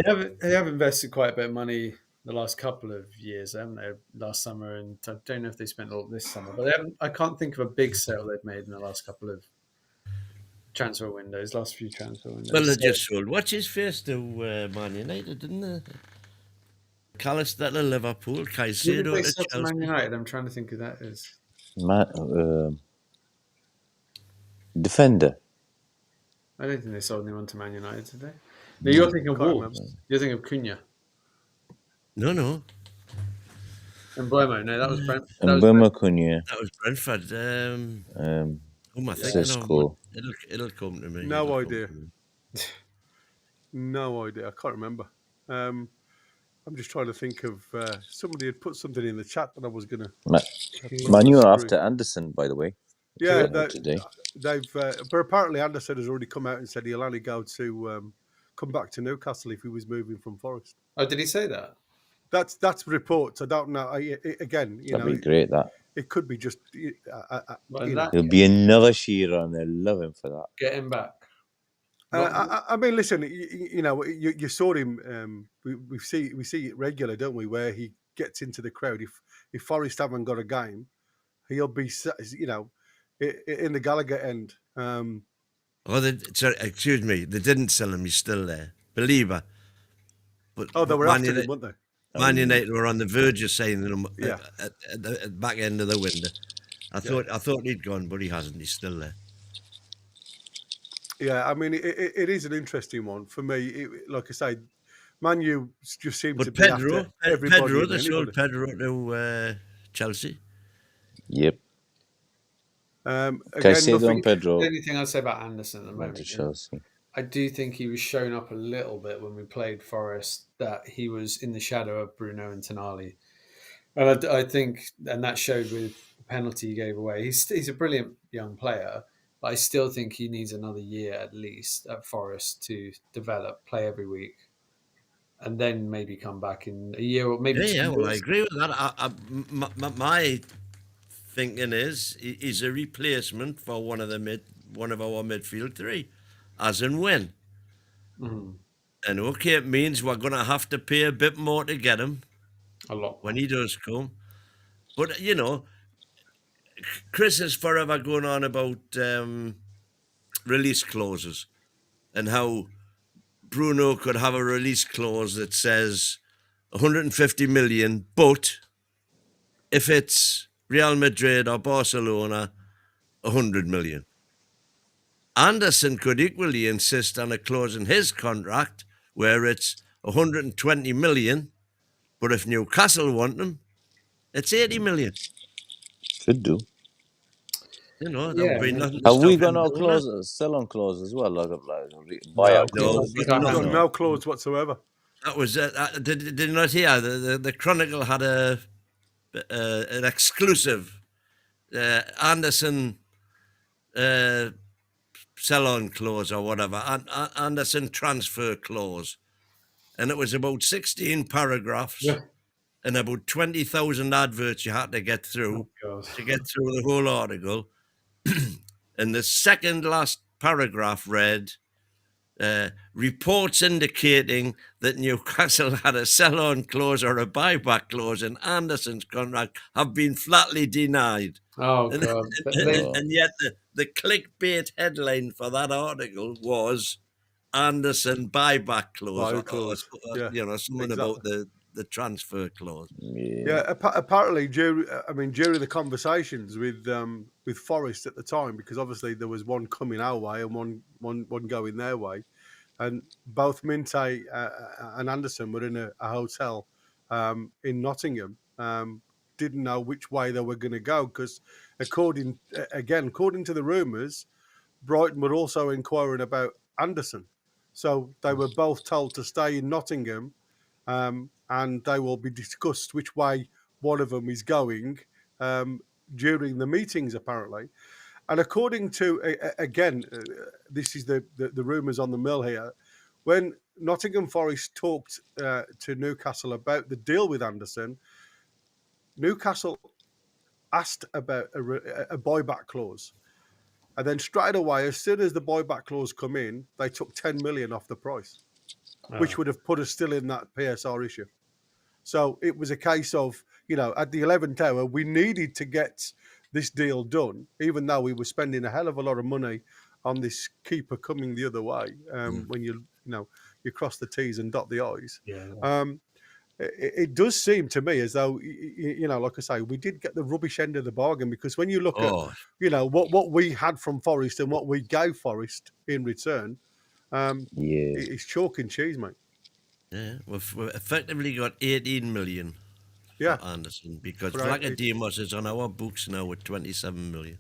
Speaker 5: have invested quite a bit of money the last couple of years, haven't they? Last summer, and I don't know if they spent all this summer, but they haven't. I can't think of a big sale they've made in the last couple of transfer windows. Last few transfer windows.
Speaker 3: Well, they just sold what's his face to Man United, didn't they? Callister to Liverpool, Caicedo to Chelsea.
Speaker 5: Man United. I'm trying to think who that is.
Speaker 4: Defender.
Speaker 5: I don't think they sold anyone to Man United today. No, you're thinking of
Speaker 2: Can't
Speaker 5: Wolves.
Speaker 2: remember.
Speaker 5: You're thinking of Cunha
Speaker 3: No.
Speaker 5: and Mbeumo. No, that was Brent. That
Speaker 4: And
Speaker 5: was
Speaker 4: Burma Cunha,
Speaker 3: That was Brentford. Who am I thinking of?
Speaker 4: Cisco.
Speaker 3: It'll come to me.
Speaker 2: No
Speaker 3: It'll come
Speaker 2: idea.
Speaker 3: to me.
Speaker 2: No idea. I can't remember. I'm just trying to think of somebody had put something in the chat that I was going to.
Speaker 4: Manu are after Anderson, by the way.
Speaker 2: Yeah,
Speaker 4: Today.
Speaker 2: they've. But apparently Anderson has already come out and said he'll only go to come back to Newcastle if he was moving from Forest.
Speaker 5: Oh, did he say that?
Speaker 2: That's reports. I don't know. Again,
Speaker 4: That'd be great. That
Speaker 2: it could be just.
Speaker 4: there'll be another Shearer, and they'll love him for that.
Speaker 5: Get him back.
Speaker 2: I mean, listen. You saw him. We see it regular, don't we? Where he gets into the crowd. If Forest haven't got a game, he'll be in the Gallagher end.
Speaker 3: Sorry, excuse me. They didn't sell him. He's still there. Believer. But
Speaker 2: They were after him, weren't they?
Speaker 3: Man United were on the verge of signing him
Speaker 2: Yeah.
Speaker 3: at the back end of the window. I thought he'd gone, but he hasn't. He's still there.
Speaker 2: Yeah, I mean, it is an interesting one for me. Like I say, Man U just seems to be after everybody.
Speaker 3: They sold Pedro to Chelsea.
Speaker 4: Yep.
Speaker 2: Again,
Speaker 4: Caicedo and Pedro.
Speaker 5: The only thing I'd say about Anderson at the
Speaker 4: Went
Speaker 5: moment,
Speaker 4: to Chelsea.
Speaker 5: I do think he was shown up a little bit when we played Forest, that he was in the shadow of Bruno and Tonali. And I think, and that showed with the penalty he gave away. He's a brilliant young player, but I still think he needs another year at least at Forest to develop, play every week, and then maybe come back in a year or maybe 2 years.
Speaker 3: Well, I agree with that. My thinking is he's a replacement for one of our midfield three, as and when.
Speaker 5: Mm-hmm.
Speaker 3: And okay, it means we're going to have to pay a bit more to get him
Speaker 5: A lot
Speaker 3: when he does come. But Chris is forever going on about release clauses and how Bruno could have a release clause that says 150 million, but if it's Real Madrid or Barcelona, 100 million. Anderson could equally insist on a clause in his contract where it's 120 million, but if Newcastle want them, it's 80 million.
Speaker 4: Should do.
Speaker 3: That would be nothing.
Speaker 4: Have we got no clause, sell-on clause as well? Like buyout clause?
Speaker 2: No clause whatsoever.
Speaker 3: That was did you not hear? The Chronicle had an exclusive Anderson sell-on clause or whatever, Anderson transfer clause, and it was about 16 paragraphs and about 20,000 adverts you had to get through to get through the whole article. And the second last paragraph read, reports indicating that Newcastle had a sell-on clause or a buyback clause in Anderson's contract have been flatly denied.
Speaker 5: Oh, God.
Speaker 3: And yet the clickbait headline for that article was Anderson buyback clause. Something about the transfer clause.
Speaker 2: Yeah, apparently during the conversations with Forest at the time, because obviously there was one coming our way and one going their way, and both Minte and Anderson were in a hotel in Nottingham. Didn't know which way they were going to go because, according to the rumours, Brighton were also inquiring about Anderson, so they were both told to stay in Nottingham. And they will be discussed which way one of them is going during the meetings, apparently. And according to, this is the rumours on the mill here, when Nottingham Forest talked to Newcastle about the deal with Anderson, Newcastle asked about a buyback clause. And then straight away, as soon as the buyback clause come in, they took 10 million off the price, which would have put us still in that PSR issue. So it was a case of, at the 11th hour, we needed to get this deal done, even though we were spending a hell of a lot of money on this keeper coming the other way. When you cross the T's and dot the I's.
Speaker 5: Yeah.
Speaker 2: it does seem to me as though, like I say, we did get the rubbish end of the bargain, because when you look at, what we had from Forest and what we gave Forest in return, it's chalk and cheese, mate.
Speaker 3: Yeah, we've effectively got 18 million for Anderson, because Vlachodimos is on our books now with 27 million.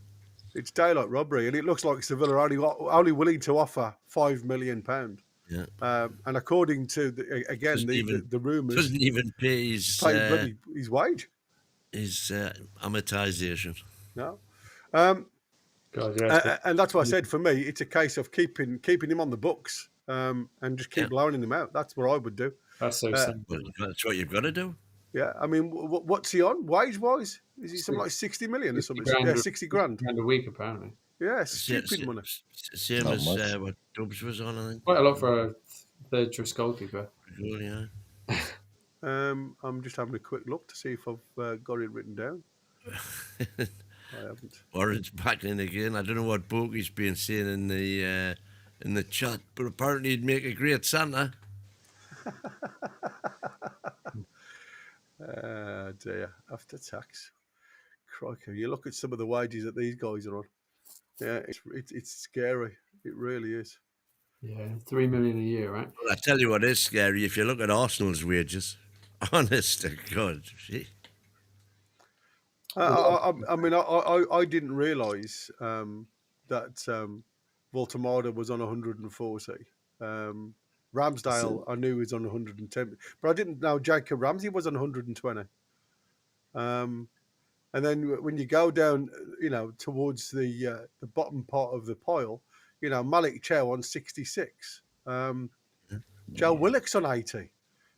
Speaker 2: It's daylight robbery, and it looks like Sevilla are only willing to offer £5 million.
Speaker 3: Yeah,
Speaker 2: and according to the rumours,
Speaker 3: doesn't even pay his
Speaker 2: wage,
Speaker 3: his amortization.
Speaker 2: No,
Speaker 5: God,
Speaker 2: and that's why I said, for me, it's a case of keeping him on the books, and just keep loaning him out. That's what I would do.
Speaker 5: That's so simple.
Speaker 3: That's what you've got to do.
Speaker 2: Yeah, I mean, what's he on wage wise? Is he something like 60 million or something? 60 grand
Speaker 5: a week, apparently.
Speaker 2: Yeah, stupid money.
Speaker 3: Same as what Dubs was on, I think.
Speaker 5: Quite a lot for a third choice goalkeeper.
Speaker 3: Yeah.
Speaker 2: I'm just having a quick look to see if I've got it written down. I haven't.
Speaker 3: Warren's back in again. I don't know what Bogey's been saying in the chat, but apparently he'd make a great Santa.
Speaker 2: Dear, after tax, crikey! You look at some of the wages that these guys are on. Yeah, it's scary. It really is.
Speaker 5: Yeah, 3 million a year, right?
Speaker 3: Well, I tell you what is scary. If you look at Arsenal's wages, honest to God,
Speaker 2: I mean, I didn't realise that Voltemada was on 140. Ramsdale, I knew was on 110, but I didn't know Jacob Ramsey was on 120. And then when you go down, towards the bottom part of the pile, Malik Chow on 66, Joe Willock's on 80.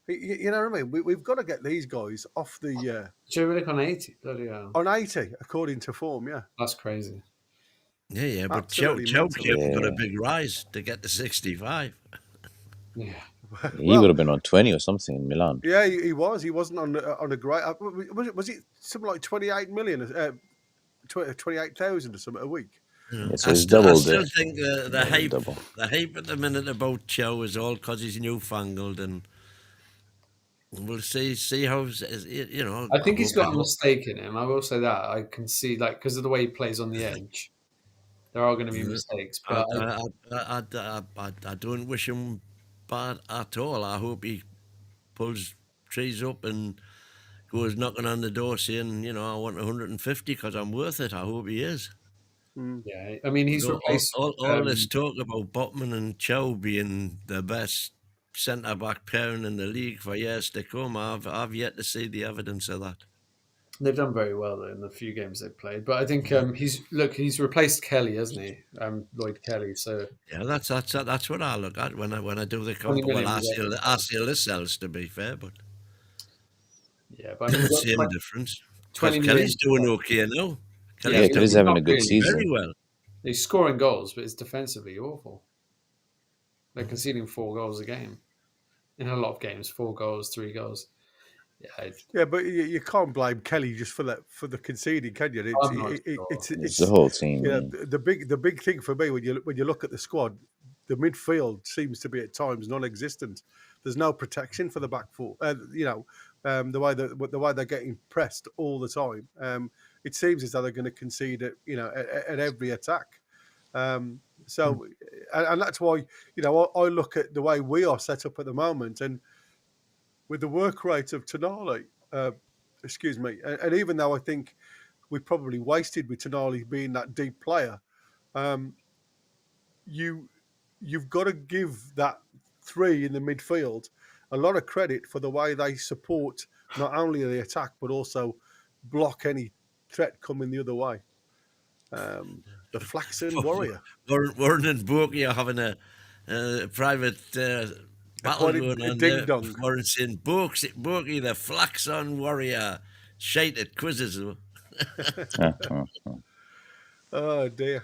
Speaker 2: You know what I mean? We've got to get these guys off the.
Speaker 5: Joe Willock on 80, bloody hell.
Speaker 2: On 80, according to form, yeah.
Speaker 5: That's crazy.
Speaker 3: Yeah, but Chow got a big rise to get to 65.
Speaker 5: Yeah.
Speaker 4: He would have been on 20 or something in Milan.
Speaker 2: Yeah, he was. He wasn't on a great. Was it something like 28 million, 28,000 or something a week?
Speaker 4: Yeah, so he's doubled.
Speaker 3: I still think the hype at the minute about Chow is all because he's newfangled, and we'll see how
Speaker 5: I think he's got a mistake in him. I will say that. I can see, because of the way he plays on the edge, there are going to be mistakes. But
Speaker 3: I don't wish him bad at all. I hope he pulls trees up and goes knocking on the door saying, I want 150 because I'm worth it. I hope he is.
Speaker 5: Yeah, I mean, he's replaced
Speaker 3: all this talk about Botman and Chow being the best centre-back pairing in the league for years to come. I've yet to see the evidence of that.
Speaker 5: They've done very well though in the few games they've played, but I think he's replaced Kelly, hasn't he? Lloyd Kelly. So
Speaker 3: yeah, that's what I look at when I do the comp. Well, I see Lascelles, to be fair, but
Speaker 5: yeah, but I mean,
Speaker 3: same difference. Because Kelly's doing okay now.
Speaker 4: Kelly's having a good season.
Speaker 3: Very well.
Speaker 5: He's scoring goals, but it's defensively awful. They're conceding 4 goals a game in a lot of games. 4 goals, 3 goals.
Speaker 2: Yeah, but you can't blame Kelly just for the conceding, can you? It's
Speaker 4: the whole team.
Speaker 2: Yeah, the big thing for me when you look at the squad, the midfield seems to be at times non-existent. There's no protection for the back four. The way they're getting pressed all the time. It seems as though they're going to concede at every attack. And that's why I look at the way we are set up at the moment and. With the work rate of Tonali, and even though I think we probably wasted with Tonali being that deep player, you've got to give that 3 in the midfield a lot of credit for the way they support not only the attack but also block any threat coming the other way. The Flaxen Warrior.
Speaker 3: Warren and Borky are having a private... battle going on
Speaker 2: ding dong.
Speaker 3: Warren saying, Borky, the Flaxon Warrior, shite at quizzes.
Speaker 2: Oh dear.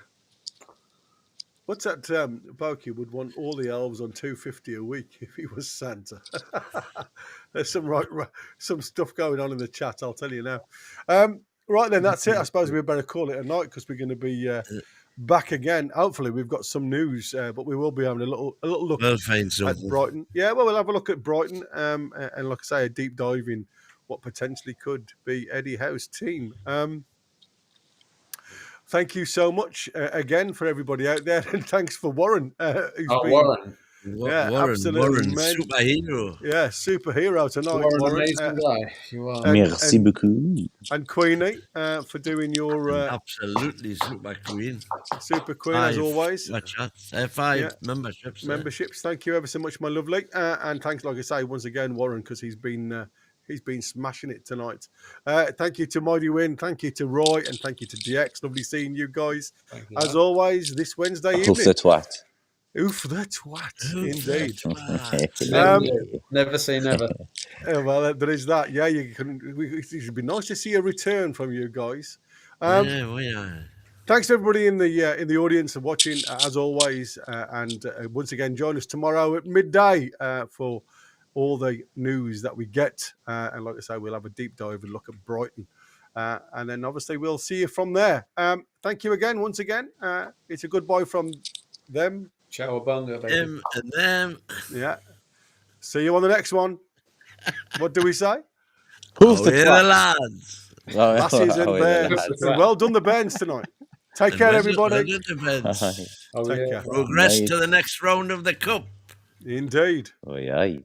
Speaker 2: What's that? Borky would want all the elves on $250 a week if he was Santa. There's some stuff going on in the chat. I'll tell you now. Right then, that's it. I suppose we better call it a night because we're going to be back again. Hopefully, we've got some news, but we will be having a little look
Speaker 3: We'll find
Speaker 2: at
Speaker 3: something.
Speaker 2: Brighton. Yeah, well, we'll have a look at Brighton, and like I say, a deep dive in what potentially could be Eddie Howe's team. Thank you so much again for everybody out there, and thanks for Warren. Who's been,
Speaker 5: Warren.
Speaker 3: Warren,
Speaker 2: absolutely
Speaker 3: superhero.
Speaker 2: Yeah, superhero tonight,
Speaker 5: Warren,
Speaker 2: Warren.
Speaker 5: amazing guy. You are.
Speaker 4: Merci beaucoup.
Speaker 2: And Queenie for doing your
Speaker 3: Absolutely super queen.
Speaker 2: super queen as always.
Speaker 3: Five
Speaker 2: Memberships. Thank you ever so much, my lovely. And thanks, like I say, once again, Warren, because he's been smashing it tonight. Thank you to Mighty Win. Thank you to Roy, and thank you to DX. Lovely seeing you guys. As always, this Wednesday evening.
Speaker 4: Oof the twat.
Speaker 2: Oof the twat, indeed.
Speaker 5: Never say never.
Speaker 2: Well, there is that. Yeah, it would be nice to see a return from you guys.
Speaker 3: Yeah, we are.
Speaker 2: Thanks to everybody in the audience and watching, as always. And once again, join us tomorrow at midday for all the news that we get. And like I say, we'll have a deep dive and look at Brighton. And then obviously we'll see you from there. Thank you again, once again. It's a goodbye from them.
Speaker 5: Cowabunga, baby.
Speaker 3: Him and them.
Speaker 2: Yeah. See you on the next one. What do we say?
Speaker 4: Oof
Speaker 3: Oh,
Speaker 4: the
Speaker 3: yeah,
Speaker 4: twat.
Speaker 3: the lads.
Speaker 2: Lasses and bairns. Well done, the bairns tonight. Take care, everybody.
Speaker 3: Take
Speaker 2: care.
Speaker 3: Progress to the next round of the cup.
Speaker 2: Indeed.
Speaker 4: Oh, yeah.